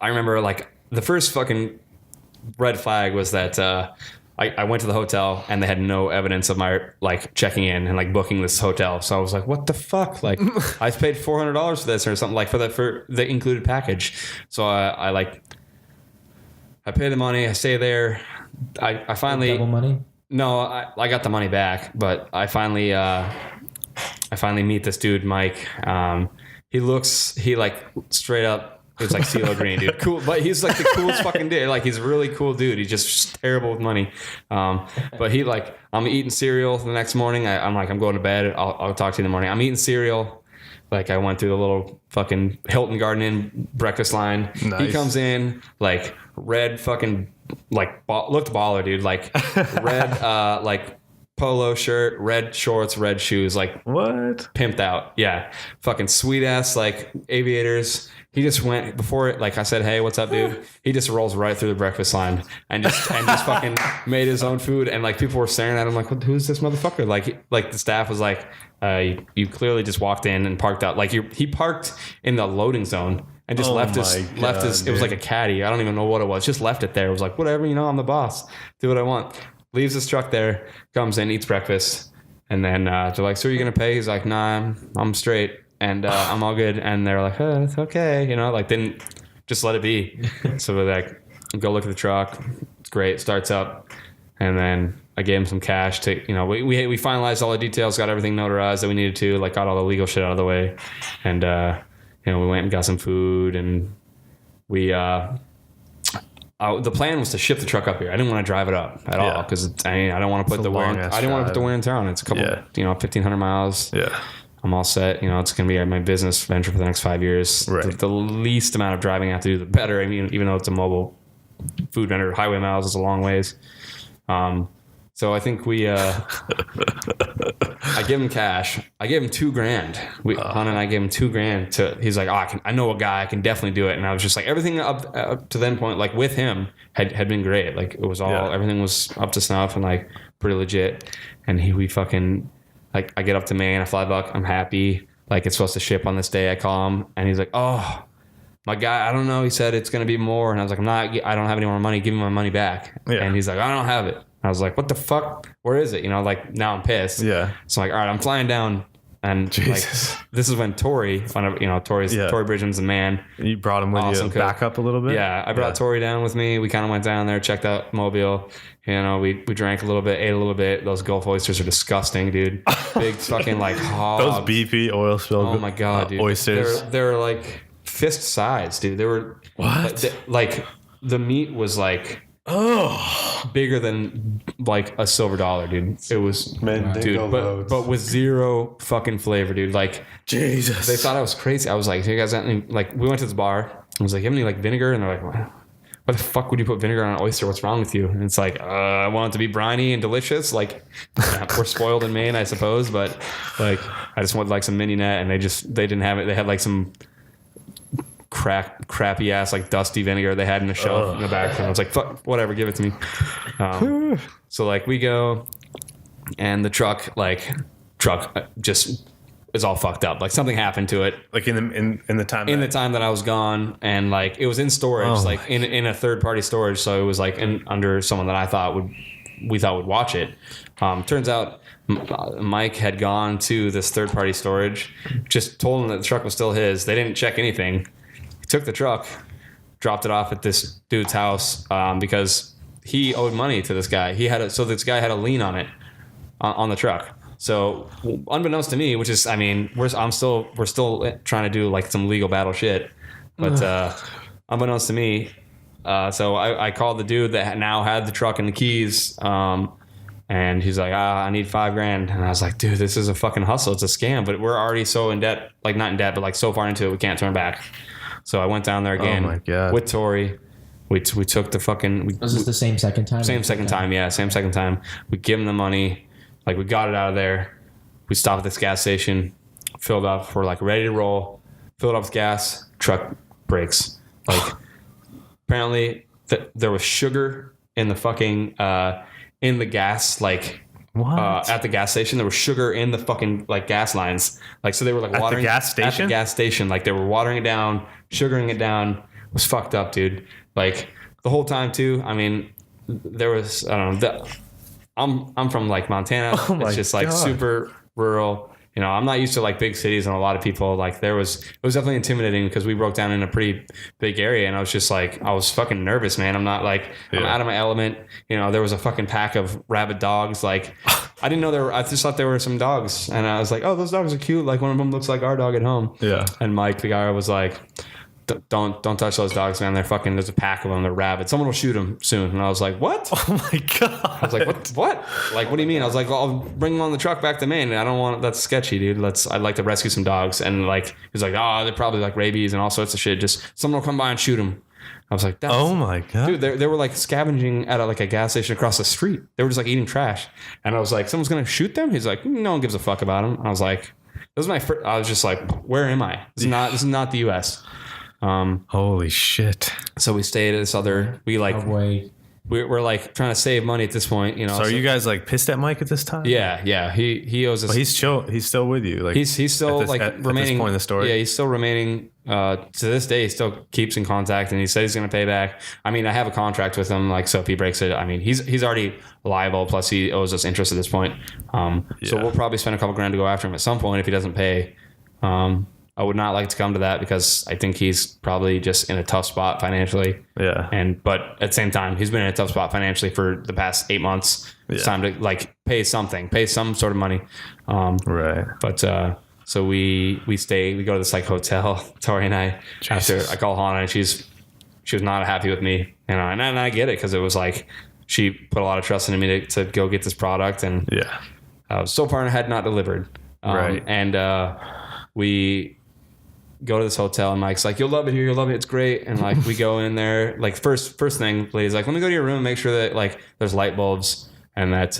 I remember like the first fucking red flag was that I went to the hotel and they had no evidence of my like checking in and like booking this hotel. So I was like, what the fuck? Like I've paid $400 for this or something, like for the included package. So I pay the money, I stay there. I finally double money. No, I got the money back, but I finally meet this dude, Mike. He like straight up, he was like CeeLo Green, dude. Cool, but he's like the coolest fucking dude. Like he's a really cool dude. He's just terrible with money. But he like, I'm eating cereal the next morning. I'm going to bed. I'll talk to you in the morning. I'm eating cereal. Like I went through the little fucking Hilton Garden Inn breakfast line. Nice. He comes in like red fucking like looked baller, dude. Like red like polo shirt, red shorts, red shoes, like what? Pimped out. Yeah. Fucking sweet ass like aviators. He just went before it, like I said, hey, what's up, dude? He just rolls right through the breakfast line and just fucking made his own food. And like people were staring at him like, who's this motherfucker? Like the staff was like, you clearly just walked in and parked out. Like he parked in the loading zone and just left his, it was like a caddy. I don't even know what it was. Just left it there. It was like, whatever, you know, I'm the boss. Do what I want. Leaves his truck there, comes in, eats breakfast. And then they're like, so are you going to pay? He's like, nah, I'm straight. And I'm all good. And they're like, oh, it's okay. You know, like didn't just let it be. So we're like, go look at the truck. It's great. Starts up. And then I gave him some cash to, you know, we finalized all the details, got everything notarized that we needed to, like got all the legal shit out of the way. And, you know, we went and got some food and we, the plan was to ship the truck up here. I didn't want to drive it up at all because I don't want to put the wear and tear on it. It's a couple, you know, 1,500 miles. Yeah. I'm all set. You know, it's going to be my business venture for the next 5 years. Right. The least amount of driving I have to do, the better. I mean, even though it's a mobile food vendor, highway miles is a long ways. So I think we, I give him cash. I gave him $2,000. Han and I gave him $2,000 he's like, oh, I know a guy, I can definitely do it. And I was just like, everything up to that point, like with him had been great. Like it was all, everything was up to snuff and like pretty legit. And we fucking, like I get up to Maine, I fly back, I'm happy. Like it's supposed to ship on this day. I call him and he's like, oh, my guy, I don't know. He said it's going to be more. And I was like, I don't have any more money. Give me my money back. Yeah. And he's like, I don't have it. I was like, what the fuck? Where is it? You know, like now I'm pissed. Yeah. So I'm like, all right, I'm flying down. And like, this is when Tori Bridgman's the man. You brought him with you back up a little bit? Yeah. I brought Tori down with me. We kind of went down there, checked out Mobile. You know, we drank a little bit, ate a little bit. Those Gulf oysters are disgusting, dude. Big fucking like hogs. Those BP oil spill. Oh my God, dude. Oysters. They're like fist size, dude. They were like the meat was like bigger than like a silver dollar, dude. It was dude, but with zero fucking flavor, dude. Like Jesus. They thought I was crazy. I was like, hey guys, like we went to this bar. I was like, you have any like vinegar? And they're like, what? Why the fuck would you put vinegar on an oyster? What's wrong with you? And it's like, I want it to be briny and delicious. Like, we're spoiled in Maine, I suppose, but like, I just wanted like some mini net, and they didn't have it. They had like some crappy ass like dusty vinegar they had in the shelf in the back. And I was like, fuck, whatever, give it to me. So like we go, and the truck just is all fucked up. Like something happened to it. Like in the time that I was gone, and like it was in storage, like in a third party storage. So it was like under someone that we thought would watch it. Turns out Mike had gone to this third party storage, just told him that the truck was still his. They didn't check anything. He took the truck, dropped it off at this dude's house because he owed money to this guy. This guy had a lien on it, on the truck. So unbeknownst to me, which is, I mean, we're still trying to do like some legal battle shit, but unbeknownst to me, so I called the dude that now had the truck and the keys, And he's like, I need $5,000. And I was like, dude, this is a fucking hustle. It's a scam, but we're already so in debt, like not in debt, but like so far into it, we can't turn back. So I went down there again with Tori. We took the fucking... Was this the same second time? Same second time, yeah. Same second time. We give him the money. Like, we got it out of there. We stopped at this gas station, filled up. We're like ready to roll. Filled up with gas. Truck breaks. Like, apparently there was sugar in the fucking... in the gas, like... What? At the gas station, there was sugar in the fucking like gas lines. Like, so they were like watering at the gas station. At the gas station, like they were watering it down, sugaring it down. It was fucked up, dude. Like the whole time too. I mean, there was I don't know. I'm from like Montana. Oh my it's just like God. super rural. You know, I'm not used to like big cities and a lot of people like it was definitely intimidating because we broke down in a pretty big area and I was just like, I was fucking nervous, man. I'm not like, I'm out of my element. You know, there was a fucking pack of rabid dogs. Like I didn't know I just thought there were some dogs and I was like, oh, those dogs are cute. Like one of them looks like our dog at home. Yeah. And Mike, the guy, was like, don't touch those dogs, man. They're fucking, there's a pack of them. They're rabid. Someone will shoot them soon. And I was like, what? Oh my God. I was like, what? Like, what do you mean? I was like, well, I'll bring them on the truck back to Maine. I don't want, that's sketchy, dude. I'd like to rescue some dogs. And like, he's like, oh, they're probably like rabies and all sorts of shit. Just someone will come by and shoot them. I was like, that's, Oh my God. dude, they were like scavenging at like a gas station across the street. They were just like eating trash. And I was like, someone's going to shoot them? He's like, no one gives a fuck about them. I was like, this was my first, I was just like, where am I? This is not the US. Holy shit. So we stayed at this other, we like, we're like trying to save money at this point, you know. So are you guys like pissed at Mike at this time? Yeah. He owes us. But he's chill. He's still with you. Like He's still remaining. at this point in the story. Yeah, he's still remaining. To this day, he still keeps in contact, and he said he's going to pay back. I mean, I have a contract with him. Like, so if he breaks it, I mean, he's already liable. Plus, he owes us interest at this point. So we'll probably spend a couple grand to go after him at some point if he doesn't pay. I would not like to come to that because I think he's probably just in a tough spot financially. Yeah. But at the same time, he's been in a tough spot financially for the past 8 months. It's time to like pay some sort of money. Right. But so we go to this like hotel, Tori and I. Jesus. After I call Hannah and she was not happy with me, and I get it because it was like she put a lot of trust into me to go get this product, and so far it had not delivered. Right. And we go to this hotel and Mike's like, you'll love it here, you'll love it, it's great. And like we go in there, like first thing, lady's like, let me go to your room and make sure that like there's light bulbs and that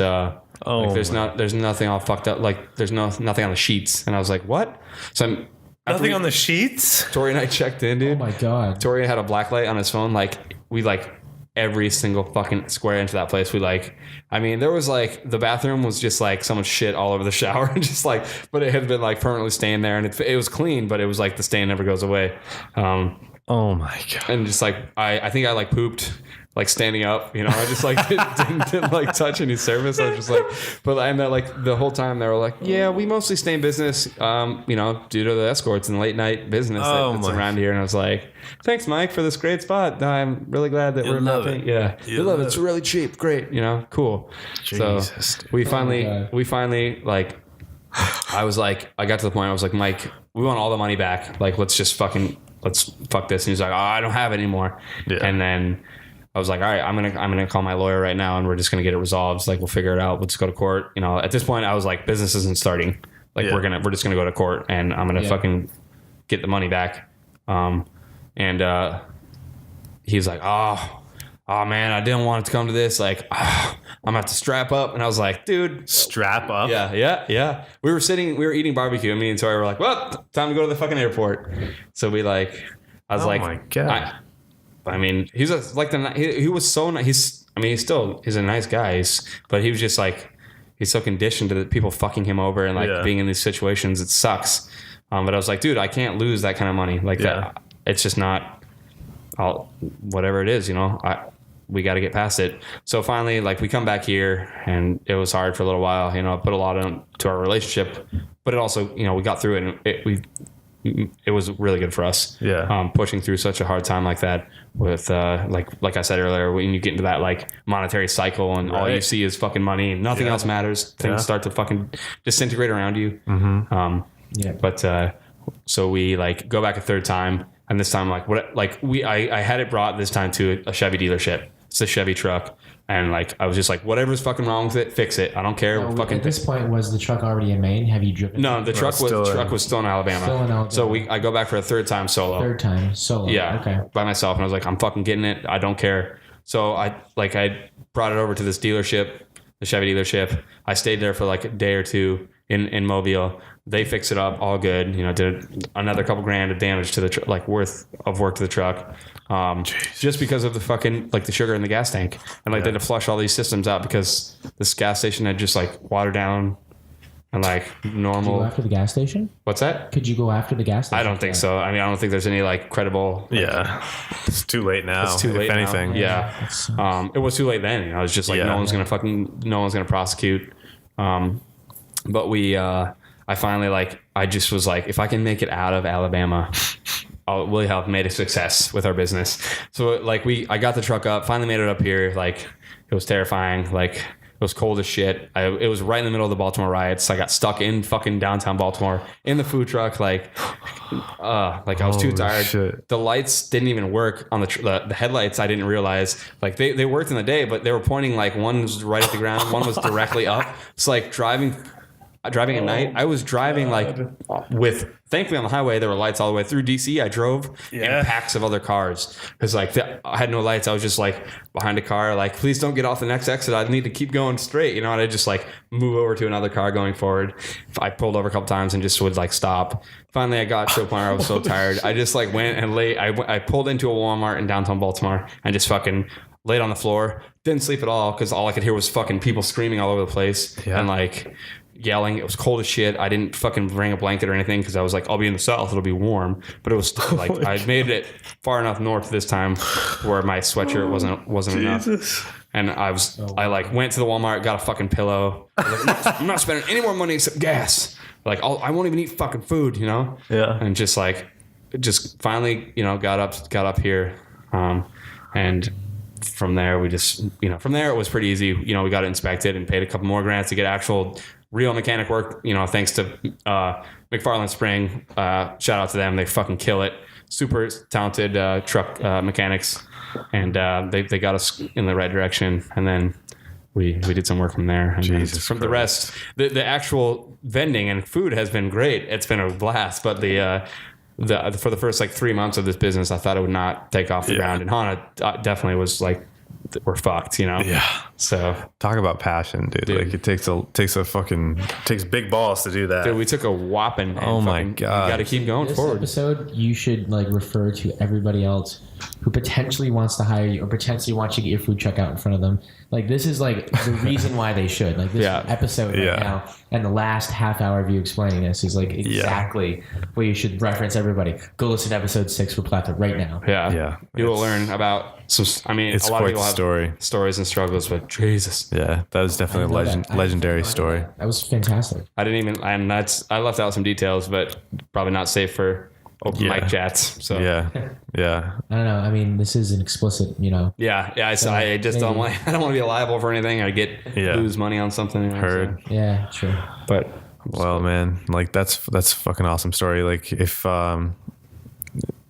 like, there's nothing all fucked up, like there's nothing on the sheets. And I was like, what? So Nothing on the sheets? Tori and I checked in, dude. Oh my God. Tori had a black light on his phone. Like we like every single fucking square inch of that place. We like, I mean, there was like, the bathroom was just like someone shit all over the shower and just like, but it had been like permanently stained there and it was clean, but it was like the stain never goes away. Oh my God. And just like, I think I like pooped like standing up, you know, I just like didn't like touch any surface. I was just like, but and then like the whole time they were like, yeah, we mostly stay in business, you know, due to the escorts and late night business that's around here. And I was like, thanks, Mike, for this great spot. I'm really glad that we're not paying. Yeah, you love it. It's really cheap. Great, you know, cool. Jesus, so we finally like, I was like, I got to the point. I was like, Mike, we want all the money back. Like, let's fuck this. And he's like, oh, I don't have it anymore. Yeah. And then I was like, all right, I'm gonna call my lawyer right now, and we're just gonna get it resolved. Like, we'll figure it out. We'll just go to court. You know, at this point, I was like, business isn't starting. Like, we're just gonna go to court, and I'm gonna fucking get the money back. And he's like, oh man, I didn't want it to come to this. Like, I'm gonna have to strap up. And I was like, dude, strap up. Yeah. We were eating barbecue, and me and Tori were like, well, time to go to the fucking airport. So I was like, oh my God. I mean, he was so nice. He's a nice guy, but he was just like, he's so conditioned to the people fucking him over and like being in these situations. It sucks. But I was like, dude, I can't lose that kind of money. Like that. It's just not, whatever it is, you know, we got to get past it. So finally, like, we come back here, and it was hard for a little while, you know, put a lot into our relationship, but it also, you know, we got through it, and it was really good for us. Yeah. Pushing through such a hard time like that with, like I said earlier, when you get into that like monetary cycle and all you see is fucking money and nothing else matters, things start to fucking disintegrate around you. Mm-hmm. But, so we like go back a third time, and this time, like I had it brought this time to a Chevy dealership. It's a Chevy truck. And like, I was just like, whatever's fucking wrong with it, fix it. I don't care. Now, fucking at this point, was the truck already in Maine? Have you driven? No, the truck was still in Alabama. Still in Alabama. So I go back for a third time solo. Third time solo. Yeah. Okay. By myself. And I was like, I'm fucking getting it. I don't care. So I brought it over to this dealership, the Chevy dealership. I stayed there for like a day or two in Mobile. They fixed it up, all good. You know, did another couple grand of damage to the worth of work to the truck, just because of the fucking like the sugar in the gas tank, and like they had to flush all these systems out because this gas station had just like watered down and like normal. Did you go after the gas station? What's that? Could you go after the gas station? I don't think so. I mean, I don't think there's any like credible. Yeah, it's too late now. It's too late. If anything, now. Yeah. It was too late then. You know, I was just like, no one's gonna prosecute. But I finally I just was like, if I can make it out of Alabama, we'll have made a success with our business. So I got the truck up, finally made it up here. Like it was terrifying. Like it was cold as shit. It was right in the middle of the Baltimore riots. I got stuck in fucking downtown Baltimore in the food truck. I was too tired. Shit. The lights didn't even work on the headlights. I didn't realize they worked in the day, but they were pointing one was right at the ground, one was directly up. It's like driving at night. I was driving thankfully on the highway there were lights all the way through DC. I drove in packs of other cars because I had no lights. I was just behind a car, please don't get off the next exit. I need to keep going straight, and I just move over to another car going forward. I pulled over a couple times and just would stop. Finally, I got to a point where I was so tired. I just went and lay. I pulled into a Walmart in downtown Baltimore and just fucking laid on the floor. Didn't sleep at all because all I could hear was fucking people screaming all over the place and yelling. It was cold as shit. I didn't fucking bring a blanket or anything because I was I'll be in the South, it'll be warm. But it was still I made it far enough north this time where my sweatshirt wasn't enough. And I went to the Walmart, got a fucking pillow. I was I'm not spending any more money except gas. I won't even eat fucking food, Yeah. And just finally, got up here. And from there we just, from there it was pretty easy. We got it inspected and paid a couple more grand to get actual real mechanic work, thanks to McFarland Spring. Shout out to them. They fucking kill it. Super talented truck mechanics. And they got us in the right direction. And then we did some work from there. And Jesus from Christ. the rest, the actual vending and food has been great. It's been a blast. But for the first 3 months of this business, I thought it would not take off the ground. And Hana definitely was we're fucked, Yeah. So talk about passion, dude. It takes big balls to do that. Dude, we took a whopping. Oh my God. You got to keep going This forward. episode, you should refer to everybody else who potentially wants to hire you or potentially wants you to get your food truck out in front of them. This is the reason why they should. This episode right now and the last half hour of you explaining this is exactly where you should reference everybody. Go listen to episode 6 for Plethora right now. Yeah. You will learn about some. I mean, It's a lot of quite people the have story. stories and struggles, but Jesus, Yeah, that was definitely a legendary story. That was fantastic. I didn't even. I left out some details, but probably not safe for open mic chats. So Yeah. I don't know. I mean, this is an explicit, yeah. I just don't want. I don't want to be liable for anything. I lose money on something. Heard. So. Yeah, sure. But Well, man, that's a fucking awesome story. If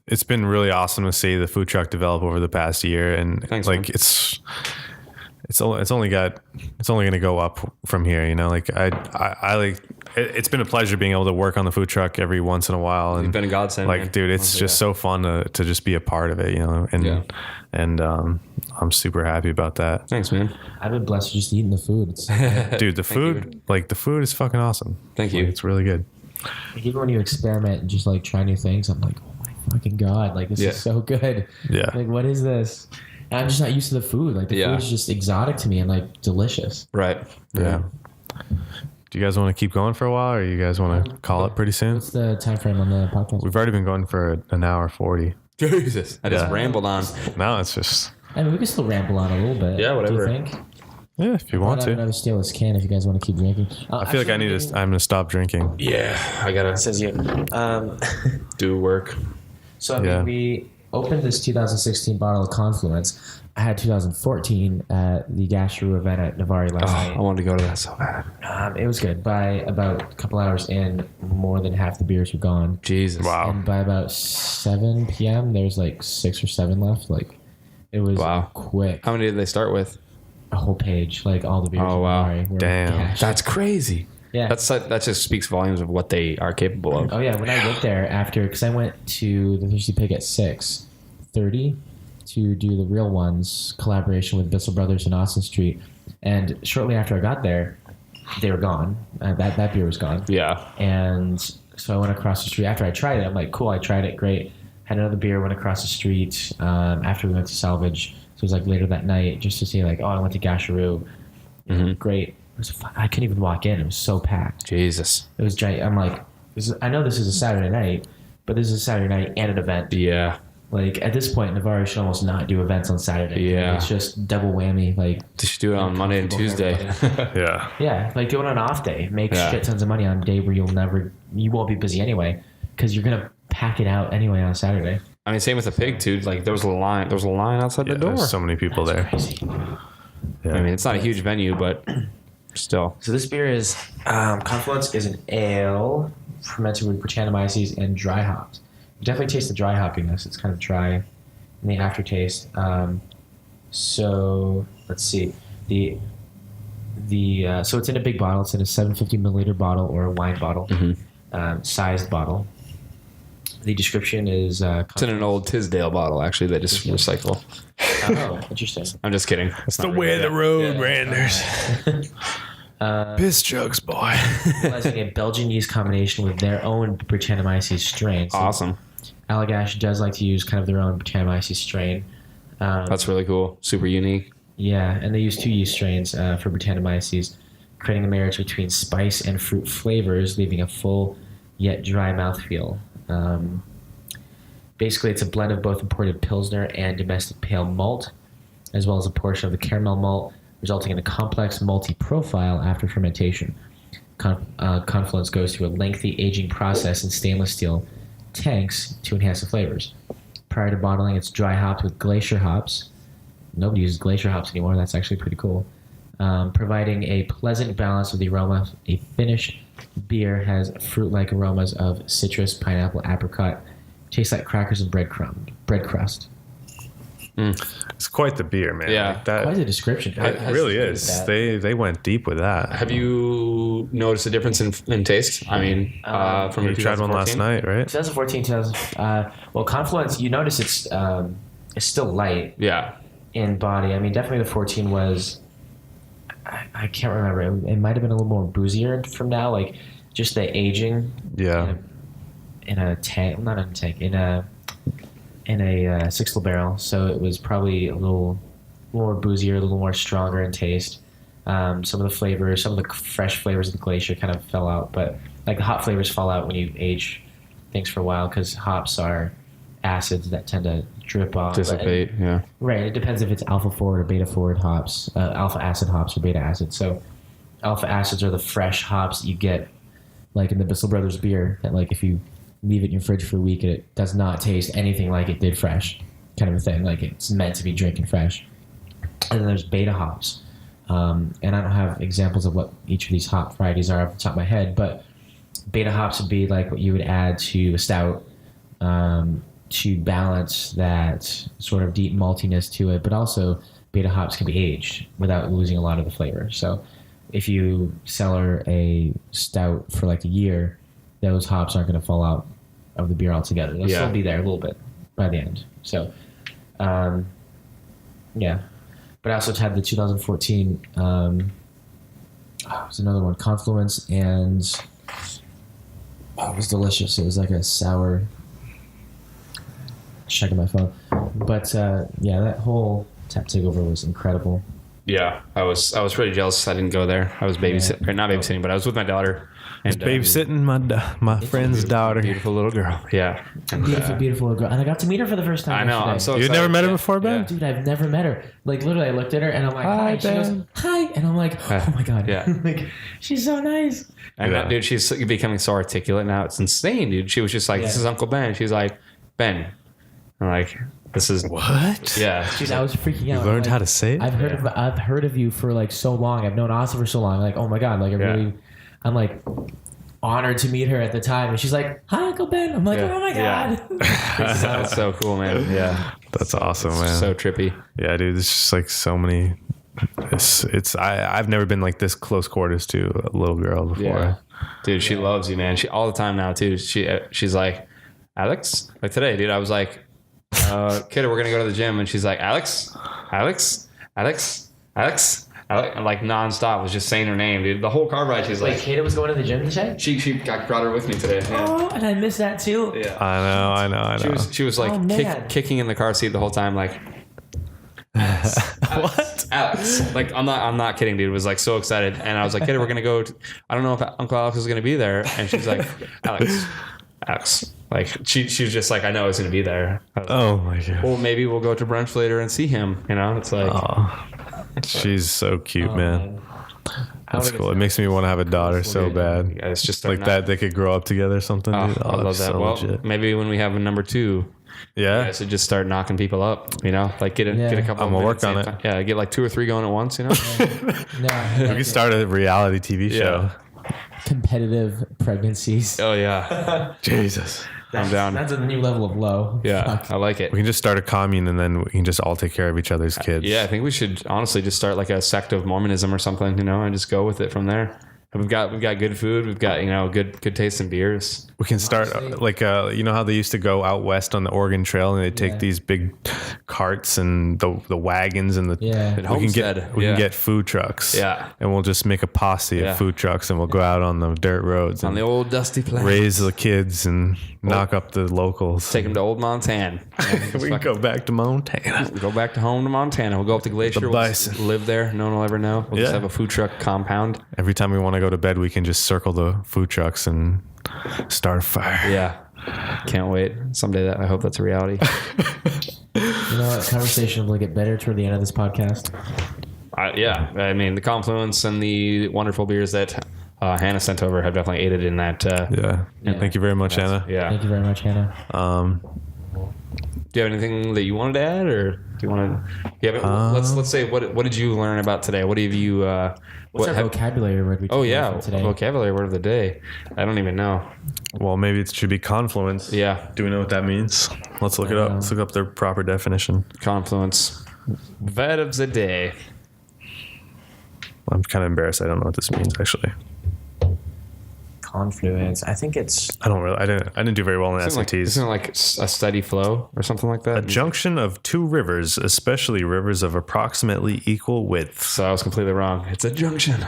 it's been really awesome to see the food truck develop over the past year, and Thanks, man. it's only going to go up from here. It's been a pleasure being able to work on the food truck every once in a while, and You've been a godsend, man. dude, it's Honestly, just so fun to just be a part of it, and I'm super happy about that. Thanks, man. I've been blessed just eating the food. It's Dude, the food, the food is fucking awesome. Thank you. It's really good. even when you experiment and just try new things, I'm like, oh my fucking God, this is so good. Yeah. What is this? And I'm just not used to the food. The food is just exotic to me and delicious. Right. Yeah. Do you guys want to keep going for a while, or you guys want to call it pretty soon? What's the time frame on the podcast? We've already been going for an hour 40. Jesus, I just rambled on. Now it's just... I mean, we can still ramble on a little bit. Yeah, whatever. Do you think? Yeah, if you want I'm to. another steal this can if you guys want to keep drinking. I feel like I'm going to stop drinking. Yeah, I gotta Says you. do work. So I mean, we opened this 2016 bottle of Confluence. I had 2014 at the Gastro event at Navarre last I night. wanted to go to that so bad. It was good. By about a couple hours in, more than half the beers were gone. Jesus. Wow. And by about 7 p.m., there's 6 or 7 left. It was Wow. quick. How many did they start with? A whole page, like all the beers. Oh, wow. in Ferrari were Damn. gashed. That's crazy. Yeah. That just speaks volumes of what they are capable of. Oh yeah, when I went there after, because I went to the Thirsty Pig at 6:30 to do the Real Ones collaboration with Bissell Brothers in Austin Street, and shortly after I got there, they were gone. That beer was gone. Yeah. And so I went across the street after I tried it. I'm like, cool, I tried it, great. Had another beer, went across the street after we went to Salvage. So it was like later that night, just to say like, oh, I went to Gasharoo. Great. I couldn't even walk in. It was so packed. Jesus. It was giant. I'm like, I know this is a Saturday night, but this is a Saturday night and an event. Yeah. Like at this point, Navarro should almost not do events on Saturday. Yeah. It's just double whammy. Like They should do it on Monday and Tuesday. Yeah. yeah, like do it on an off day. Make Yeah. shit tons of money on a day where you won't be busy anyway, because you're gonna pack it out anyway on Saturday. I mean, same with the pig, too. Like, there was a line outside the door. There's so many people there. Crazy. Yeah. I mean, it's not a huge venue, but still. So this beer is Confluence is an ale fermented with Brettanomyces and dry hops. You definitely taste the dry hoppiness. It's kind of dry in the aftertaste. So let's see so it's in a big bottle. It's in a 750 milliliter bottle or a wine bottle, sized bottle. The description is It's in an old Tisdale bottle, actually, they just recycle. oh, interesting. I'm just kidding. It's the way of the road, Randers. Piss jugs, boy. Utilizing a Belgian yeast combination with their own Brettanomyces strain. So Awesome. Allagash does like to use kind of their own Brettanomyces strain. That's really cool. Super unique. Yeah, and they use 2 yeast strains for Brettanomyces, creating a marriage between spice and fruit flavors, leaving a full yet dry mouthfeel. Basically, it's a blend of both imported Pilsner and domestic pale malt, as well as a portion of the caramel malt, resulting in a complex malty profile after fermentation. Confluence goes through a lengthy aging process in stainless steel tanks to enhance the flavors. Prior to bottling, it's dry hopped with glacier hops. Nobody uses glacier hops anymore. That's actually pretty cool. Providing a pleasant balance of the aroma. A finished beer has fruit-like aromas of citrus, pineapple, apricot. Tastes like crackers and bread crust. It's quite the beer, man. Yeah. Like that, Quite a description. it really is. They went deep with that. Have you noticed a difference in taste? I mean, from You tried one last 2014? night, right? 2014, well, Confluence, you notice it's still light Yeah. in body. I mean, definitely the 14 was, I can't remember. It might have been a little more boozier from now, like just the aging. Yeah. In a tank, not in a tank, in a 6-little barrel. So it was probably a little more boozier, a little more stronger in taste. Some of the flavors, some of the fresh flavors of the glacier kind of fell out, but like the hop flavors fall out when you age things for a while, because hops are acids that tend to drip off. Dissipate, yeah. Right. It depends if it's alpha forward or beta forward hops, alpha acid hops or beta acid. So alpha acids are the fresh hops you get, like in the Bissell Brothers beer, that like if you leave it in your fridge for a week, it does not taste anything like it did fresh, kind of a thing. Like it's meant to be drinking fresh. And then there's beta hops. And I don't have examples of what each of these hop varieties are off the top of my head, but beta hops would be like what you would add to a stout to balance that sort of deep maltiness to it, but also beta hops can be aged without losing a lot of the flavor. So if you cellar a stout for like a year, those hops aren't going to fall out of the beer altogether. They'll still be there a little bit by the end. So, yeah. But I also had the 2014, it was another one, Confluence, and it was delicious. It was like a sour, checking my phone. But, yeah, that whole tap takeover was incredible. Yeah, I was pretty jealous I didn't go there. I was babysitting, or not babysitting, but I was with my daughter. And Babysitting my friend's daughter. beautiful little girl. Yeah, and, Beautiful little girl. And I got to meet her for the first time I know. yesterday. I'm so You've excited. never met her Yeah. before, Ben? Yeah. Dude, I've never met her. Like, literally, I looked at her and I'm like, Hi, hi. She goes, Ben. hi. And I'm like, oh my God. Yeah. Like, she's so nice. And Yeah. dude, she's becoming so articulate now. It's insane, dude. She was just like, "This Yeah. is Uncle Ben." She's like, "Ben." I'm like, "This is What? yeah." Dude, I was freaking You out. learned Like, how to say it? I've heard of you for like so long. I've known Asa for so long. Like, oh my God. Like, Yeah. I'm like, honored to meet her at the time, and she's like, "Hi, Uncle Ben." I'm like, "Oh my god." That's so cool, man. Yeah, That's awesome, man. so trippy. Yeah, dude. It's just like so many. I've never been like this close quarters to a little girl before. Yeah, dude, she loves you, man. She all the time now too. She's like, Alex, like today, dude. I was like, kiddo, we're gonna go to the gym, and she's like, Alex, Alex, Alex, Alex. And like nonstop was just saying her name, dude. The whole car ride, she's like, Kata was going to the gym today. She brought her with me today. Yeah. Oh, and I missed that too. Yeah. I know. She was like kicking in the car seat the whole time, like Alex, What? Alex. Like I'm not kidding, dude. Was like so excited, and I was like, "Kid, we're gonna go." I don't know if Uncle Alex is gonna be there, and she's like, Alex. Like she was just like, I know he's gonna be there. Oh my god. Well, maybe we'll go to brunch later and see him. You know, it's like, She's so cute, man. That's would cool. It makes me want to have a daughter so bad. yeah, it's just Like that, they could grow up together or something. Oh, Dude. I love that's that. so Well, legit. maybe when we have a number 2. Yeah. I should just start knocking people up, you know, like get a couple. I'm gonna minutes work on at a it. time. Yeah, get like 2 or 3 going at once, you know. We could start a reality TV show. competitive pregnancies. Oh yeah, Jesus. I'm down. That's a new level of low. Yeah, Fuck. I like it. We can just start a commune and then we can just all take care of each other's kids. Yeah, I think we should honestly just start like a sect of Mormonism or something, you know, and just go with it from there. We've got good food. We've got, you know, good taste in beers. We can start you know how they used to go out west on the Oregon Trail and they take these big carts and the wagons and the Yeah. we can get food trucks. Yeah. And we'll just make a posse of food trucks and we'll go out on the dirt roads On and the old dusty plains. raise the kids and knock up the locals. Take them to old Montana. We can go back to Montana. Go back to home to Montana. We'll go up to Glacier. The We'll just bison. live there. No one will ever know. We'll just have a food truck compound. Every time we want to go to bed, we can just circle the food trucks and start a fire. Yeah. Can't wait. Someday I hope that's a reality. You know what? Conversation will get better toward the end of this podcast. Yeah. I mean, the confluence and the wonderful beers that Hannah sent over have definitely aided in that. Yeah. Thank you very much, Anna. Yeah. Thank you very much, Hannah. Do you have anything that you wanted to add, or do you want to? Yeah, let's say what did you learn about today? What have you? What's our vocabulary word we took from today? Vocabulary word of the day. I don't even know. Well, maybe it should be confluence. Yeah, Do we know what that means? Let's look it up. Let's look up their proper definition. confluence. Word of the day. I'm kind of embarrassed. I don't know what this means actually. Confluence. I think it's I didn't do very well in SATs. Isn't it like a steady flow or something like that? A junction of two rivers, especially rivers of approximately equal width. So I was completely wrong. It's a junction.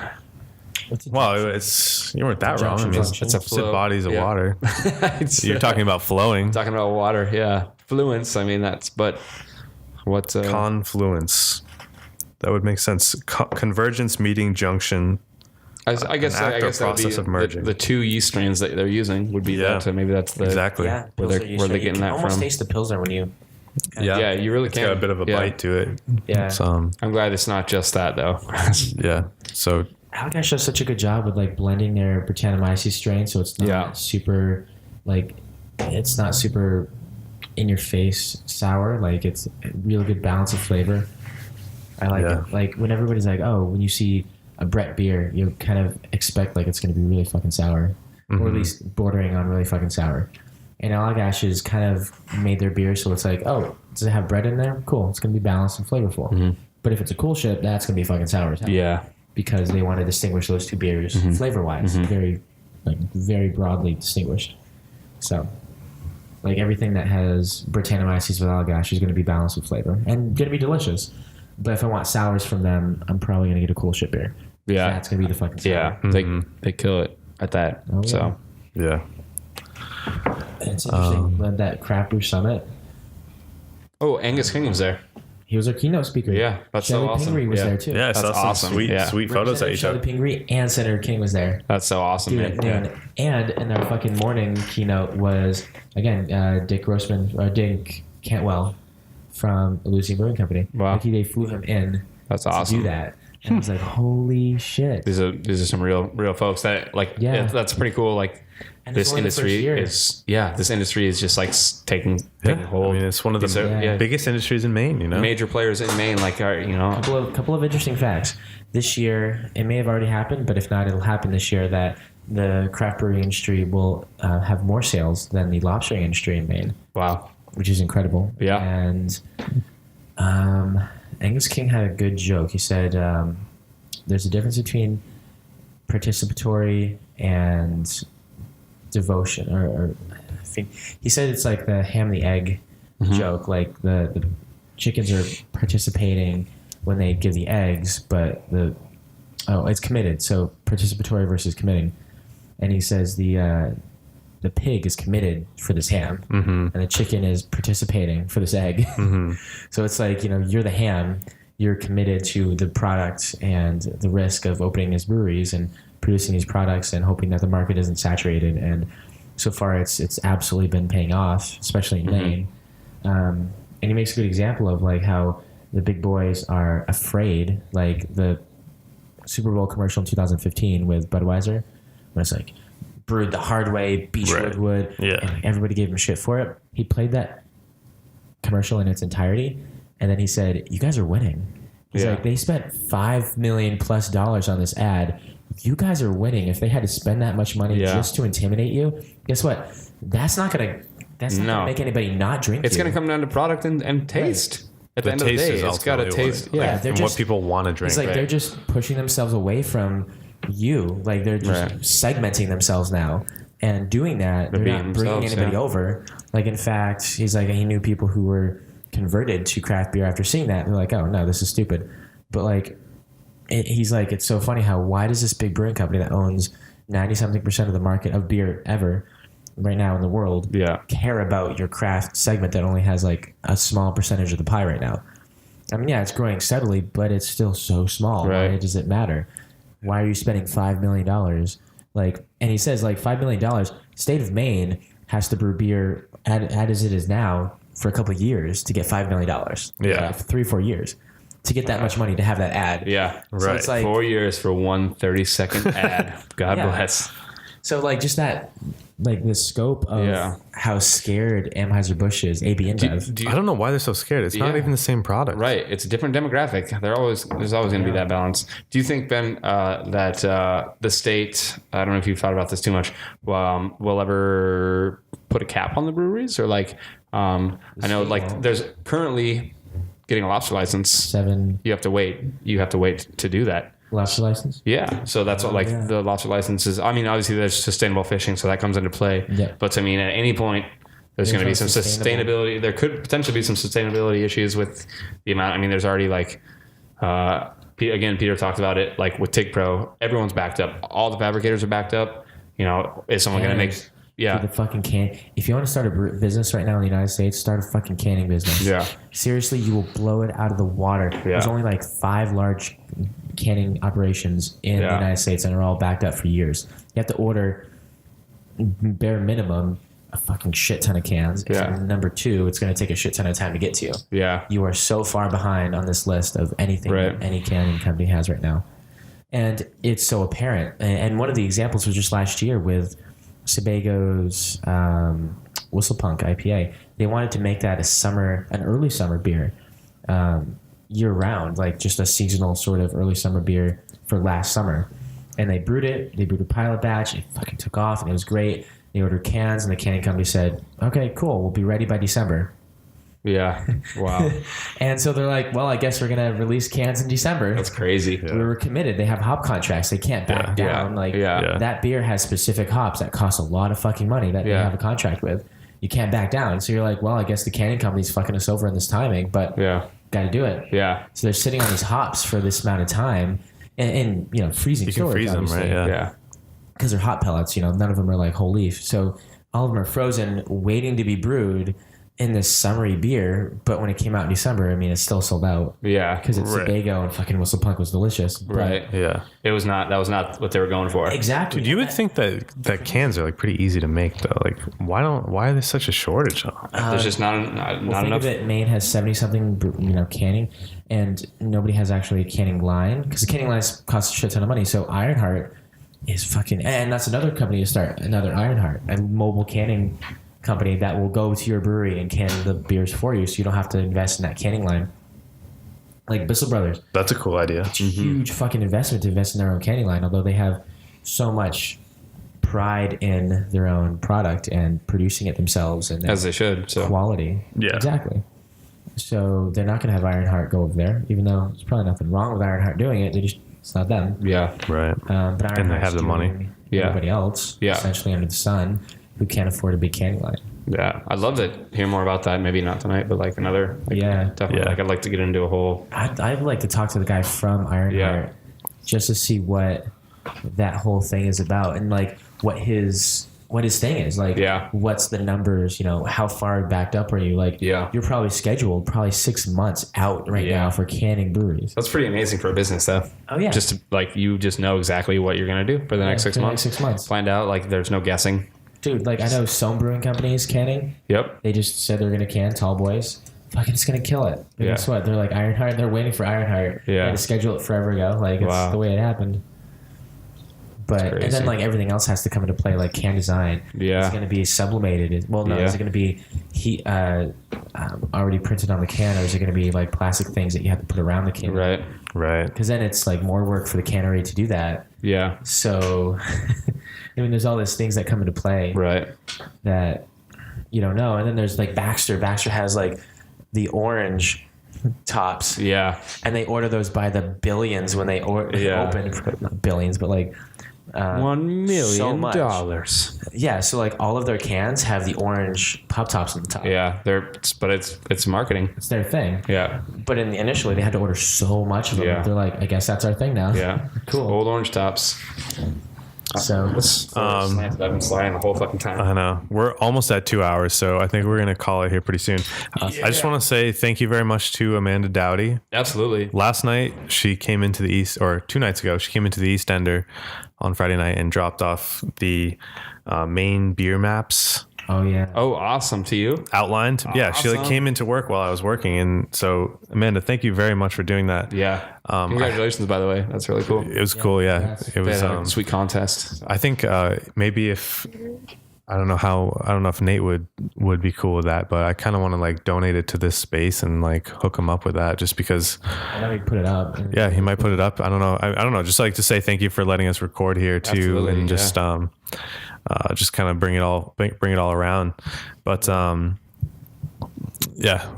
Well, you weren't that wrong. I mean, Junction. it's a flow. bodies of Yeah. water. It's, You're talking about flowing. talking about water. Yeah, fluence. I mean, but what? Confluence. That would make sense. Convergence, meeting, junction. I guess act or that would process be of merging. the 2 yeast strains that they're using would be that. Maybe that's the Exactly. yeah. Where they're getting that almost from. taste the Pilsner when you. Yeah, you really It's can. got a bit of a bite to it. Yeah. It's, I'm glad it's not just that though. yeah. So Allagash does such a good job with like blending their Britannomyces strain, so it's not super like it's not super in your face sour. Like it's a really good balance of flavor. I like it. Like when everybody's like, oh, when you see a Brett beer, you kind of expect like it's going to be really fucking sour, or at least bordering on really fucking sour. And Allagash has kind of made their beer so it's like, oh, does it have bread in there? Cool, it's going to be balanced and flavorful. But if it's a cool ship, that's going to be fucking sour as hell. Yeah. Because they want to distinguish those two beers flavor-wise, very broadly distinguished. So, like everything that has Britannomyces with Allagash is going to be balanced with flavor and going to be delicious. But if I want sours from them, I'm probably going to get a cool ship beer. Yeah. That's going to be the fucking sour. Yeah. They kill it at that. Oh, yeah. So yeah. And it's interesting that Craft Brew Summit. Oh, Angus King was there. He was our keynote speaker. Yeah, that's Shelley so awesome. Pingree was Yeah. there too. Yeah, I That's saw some awesome. sweet Yeah. photos that you Shelley took. Pingree and Senator King was there. That's so awesome, Dude, man. and in their fucking morning keynote was again Dick Cantwell from Illusion Brewing Company. Wow. Like they flew him in That's to awesome. do that, and I was like, holy shit! These are some real folks that like. Yeah. That's pretty cool. Like And it's this only the first year. this industry is just like taking Yeah. hold. I mean, it's one of the These are- biggest industries in Maine, you know? major players in Maine, like are Couple of interesting facts. This year, it may have already happened, but if not, it'll happen this year. That the craft brewery industry will have more sales than the lobstering industry in Maine. Wow. Which is incredible. Yeah. And Angus King had a good joke. He said there's a difference between participatory and devotion. Or I think he said it's like the ham and the egg joke. Like the chickens are participating when they give the eggs, but it's committed. So participatory versus committing. And he says the pig is committed for this ham, and the chicken is participating for this egg. So it's like, you're the ham, you're committed to the product and the risk of opening these breweries and producing these products and hoping that the market isn't saturated. And so far, it's absolutely been paying off, especially in Maine. And he makes a good example of like how the big boys are afraid, like the Super Bowl commercial in 2015 with Budweiser, when it's like brewed the hard way, Beechwood wood, and everybody gave him shit for it. He played that commercial in its entirety, and then he said, "You guys are winning." He's like, "They spent $5 million+ on this ad. You guys are winning. If they had to spend that much money just to intimidate you, guess what? That's not gonna make anybody not drink. It's gonna come down to product and taste." Right. At the end of the day, it's got to taste. And what people want to drink. It's like they're just pushing themselves away from you. Like they're just segmenting themselves now. And doing that, they're not bringing anybody over. Like, in fact, he's like, he knew people who were converted to craft beer after seeing that. They're like, oh, no, this is stupid. But, like, he's like, it's so funny how, why does this big brewing company that owns 90-something% of the market of beer ever right now in the world care about your craft segment that only has, like, a small percentage of the pie right now? I mean, it's growing steadily, but it's still so small. Right. Why does it matter? Why are you spending $5 million? Like, and he says, like, $5 million, state of Maine has to brew beer as it is now for a couple of years to get $5 million. Yeah. Like 3-4 years to get that much money to have that ad. Yeah. So right. it's like 4 years for one 30-second ad. God bless. So, like, just that, like, the scope of how scared Anheuser-Busch is, AB InBev. I don't know why they're so scared. It's not even the same product. Right. It's a different demographic. There's always going to be that balance. Do you think, Ben, that the state, I don't know if you've thought about this too much, will ever put a cap on the breweries? Or, like, I know, like, there's currently getting a lobster license. 7. You have to wait. You have to wait to do that. Lobster license? Yeah. So that's what, like, the lobster license is. I mean, obviously there's sustainable fishing, so that comes into play. Yeah. But I mean, at any point, there's going to be some sustainability. There could potentially be some sustainability issues with the amount. I mean, there's already, like, again, Peter talked about it, like with TIG Pro, everyone's backed up. All the fabricators are backed up. You know, is someone going to make... Yeah. The fucking can. If you want to start a business right now in the United States, start a fucking canning business. Yeah. Seriously, you will blow it out of the water. Yeah. There's only like 5 large canning operations in the United States, and they're all backed up for years. You have to order bare minimum a fucking shit ton of cans. Yeah. And number 2, it's going to take a shit ton of time to get to you. Yeah. You are so far behind on this list of anything that any canning company has right now. And it's so apparent. And one of the examples was just last year with Sebago's Whistlepunk IPA. They wanted to make that an early summer beer, year round, like just a seasonal sort of early summer beer for last summer. And they brewed it. They brewed a pilot batch. It fucking took off, and it was great. They ordered cans, and the canning company said, "Okay, cool. We'll be ready by December." Yeah. Wow. And so they're like, well, I guess we're going to release cans in December. That's crazy. We were committed. They have hop contracts. They can't back down. That beer has specific hops that cost a lot of fucking money that they have a contract with. You can't back down. So you're like, well, I guess the canning company's fucking us over in this timing, but got to do it. Yeah. So they're sitting on these hops for this amount of time and you know, freezing storage. You can freeze them, right? Yeah. Because they're hot pellets, you know, none of them are like whole leaf. So all of them are frozen, waiting to be brewed in this summery beer, but when it came out in December, I mean, it's still sold out. Yeah. Because it's Sebago and fucking Whistlepunk was delicious. Right. Yeah. That was not what they were going for. Exactly. Dude, you would think that cans are like pretty easy to make though. Like, why is there such a shortage? There's just not enough. Think of it, Maine has 70-something, you know, canning, and nobody has actually a canning line because the canning lines cost a shit ton of money. So Ironheart is fucking, and that's another company to start, another Ironheart, a mobile canning company that will go to your brewery and can the beers for you, so you don't have to invest in that canning line. Like Bissell Brothers. That's a cool idea. It's a huge fucking investment to invest in their own canning line, although they have so much pride in their own product and producing it themselves and As they should. So quality. Yeah. Exactly. So they're not going to have Ironheart go over there, even though there's probably nothing wrong with Ironheart doing it. It's not them. yeah. Right. But Ironheart's And they have the money. doing Yeah. Everybody else, Yeah. essentially under the sun, who can't afford a big canning line. Yeah. I'd love to hear more about that. Maybe not tonight, but like another. Like, Yeah. Definitely. Yeah. Like I'd like to get into a whole. I'd like to talk to the guy from Ironheart Yeah. just to see what that whole thing is about and like what his thing is. Like, Yeah. what's the numbers? You know, how far backed up are you? Like, Yeah. you're probably scheduled 6 months out right Yeah. now for canning breweries. That's pretty amazing for a business, though. Oh yeah, Just to, like you just know exactly what you're gonna do for the next 6 for the months. 6 months, Find out like there's no guessing. dude. Like I know some brewing companies canning. Yep. They just said they're gonna can Tall Boys. Fucking, it's gonna kill it. And Yeah. guess what? They're like Ironheart. They're waiting for Ironheart. Yeah. They had to schedule it forever ago. Like it's Wow. the way it happened. But and crazy. then like everything else has to come into play, like can design. Yeah. Is it going to be sublimated? Well, no. Yeah. Is it going to be already printed on the can, or is it going to be like plastic things that you have to put around the can? Right. Right. Because then it's like more work for the cannery to do that. Yeah. So, I mean, there's all these things that come into play Right. that you don't know. And then there's like Baxter. Baxter has like the orange tops, Yeah. and they order those by the billions when they Yeah. open. Not billions, but like. $1 so million. much. Yeah, so like all of their cans have the orange pop tops on the top. Yeah. But it's marketing. It's their thing. Yeah. But initially they had to order so much of them. Yeah. They're like, I guess that's our thing now. Yeah. Cool. Old orange tops. So I've been sliding the whole fucking time. I know. We're almost at 2 hours, so I think we're going to call it here pretty soon. I just want to say thank you very much to Amanda Dowdy. Absolutely. Last night, she came into the East, or 2 nights ago, she came into the East Ender on Friday night and dropped off the main beer maps oh yeah. Oh, awesome to you. outlined. Yeah, she like Awesome. came into work while I was working. And so, Amanda, thank you very much for doing that. Yeah. Congratulations, by the way. That's really cool. It was cool. Yeah. congrats. It They was, had a sweet contest. I think maybe if I don't know if Nate would be cool with that, but I kind of want to like donate it to this space and like hook him up with that, just because. I know he put it up. Yeah, he might put it up. I don't know. I don't know. Just like to say thank you for letting us record here too, Absolutely, and just kind of bring it all around. But yeah,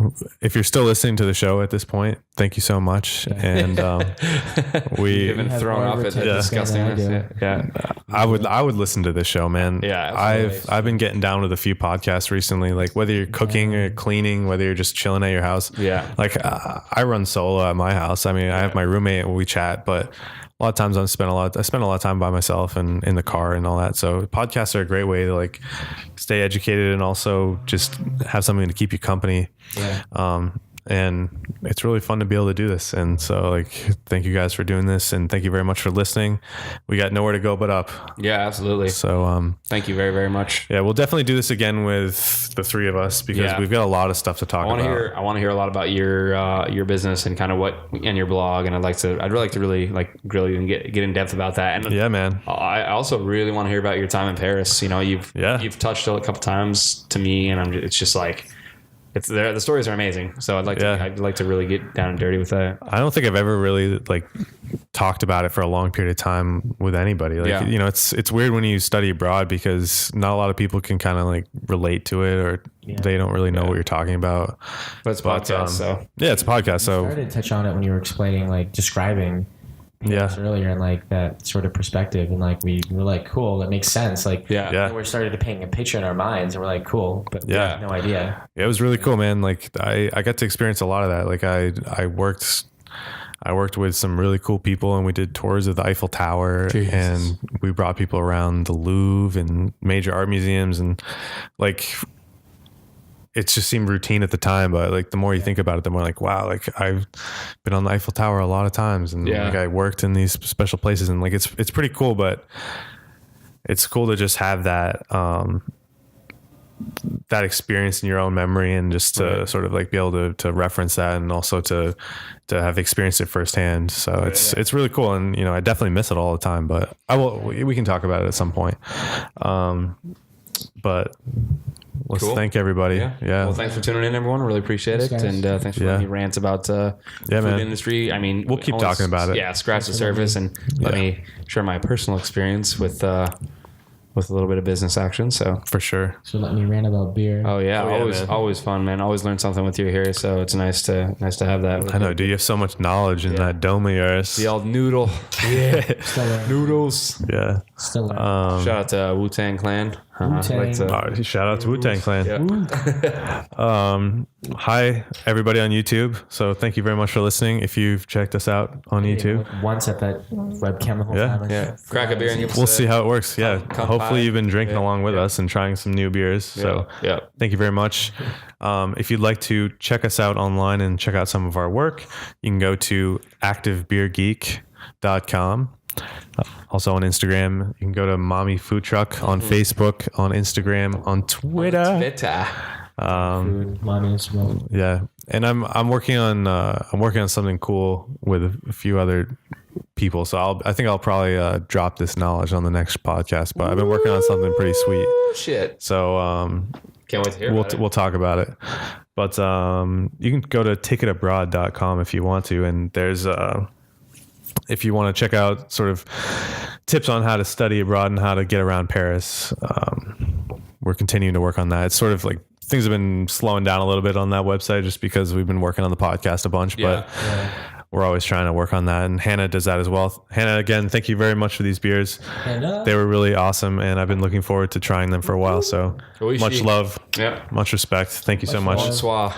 if you're still listening to the show at this point, thank you so much. And we You've been have thrown more off at the retention than I disgustingness. Yeah. I would listen to this show, man. Yeah, absolutely. I've been getting down with a few podcasts recently, like whether you're cooking or cleaning, whether you're just chilling at your house. Yeah. Like I run solo at my house. I mean, I have my roommate and we chat, but a lot of times I spend a lot of time by myself and in the car and all that. So podcasts are a great way to like stay educated and also just have something to keep you company. Yeah. And it's really fun to be able to do this. And so like, thank you guys for doing this. And thank you very much for listening. We got nowhere to go but up. Yeah, absolutely. So, Thank you very, very much. yeah, we'll definitely do this again with the three of us because Yeah. we've got a lot of stuff to talk I want about. to hear a lot about your business and kind of and your blog, and I'd really like to really grill you and get in depth about that. And Yeah, man. I also really want to hear about your time in Paris. You know, you've touched a couple times to me, and it's just like it's there. The stories are amazing. So I'd like to really get down and dirty with that. I don't think I've ever really like talked about it for a long period of time with anybody. Like, you know, it's weird when you study abroad because not a lot of people can kind of like relate to it or they don't really know what you're talking about. But it's a podcast, so yeah, it's a podcast. I So started to touch on it when you were explaining, like describing earlier and like that sort of perspective. And like we were like, cool, that makes sense. Like, yeah. And we started to paint a picture in our minds and we're like, cool, but we had no idea. It was really cool, man. Like I got to experience a lot of that. Like I worked with some really cool people and we did tours of the Eiffel Tower and we brought people around the Louvre and major art museums and like it just seemed routine at the time, but like the more you think about it, the more like, wow, like I've been on the Eiffel Tower a lot of times and like I worked in these special places and like it's pretty cool, but it's cool to just have that that experience in your own memory and just to sort of like be able to reference that and also to have experienced it firsthand. So it's really cool. And, you know, I definitely miss it all the time, but we can talk about it at some point. But let's thank everybody. Yeah. Well, thanks for tuning in, everyone. I really appreciate it. Thanks, guys. And thanks for letting me rant about food man. industry. I mean, We'll keep talking about it. Yeah, scratch the surface and let me share my personal experience with with a little bit of business action. So For sure. So let me rant about beer. oh yeah, man. always fun, man. Always learn something with you here. So it's nice to have that. With I know, you. dude. You have so much knowledge in that dome of yours. The old noodle. Still learning. Noodles. Yeah. Still learning. Shout out to Wu-Tang Clan. Wu-Tang. Shout out to Wu-Tang Clan. Yeah. Hi, everybody on YouTube. So thank you very much for listening. If you've checked us out on YouTube, Once at that webcam the whole Yeah. time. Yeah. Crack a beer and we'll see how it works. Yeah. come Hopefully by. you've been drinking along with us and trying some new beers. So yeah. thank you very much. If you'd like to check us out online and check out some of our work, you can go to activebeergeek.com. Also on Instagram, you can go to Mommy Food Truck on Facebook, on Instagram, on Twitter. Food, mommy, Instagram. Yeah, and I'm working on something cool with a few other people. So I think I'll probably drop this knowledge on the next podcast. But I've been working on something pretty sweet. Shit. So Can't wait to hear about it. we'll talk about it. But you can go to ticketabroad.com if you want to, and there's if you want to check out sort of tips on how to study abroad and how to get around Paris. We're continuing to work on that. It's sort of like things have been slowing down a little bit on that website just because we've been working on the podcast a bunch, but we're always trying to work on that. And Hannah does that as well. Hannah, again, thank you very much for these beers. They were really awesome, and I've been looking forward to trying them for a while. So Oishi. much love, Yeah. much respect. Thank you so much. Bonsoir.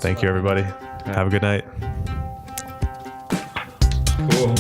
Thank you, everybody. Have a good night. Cool.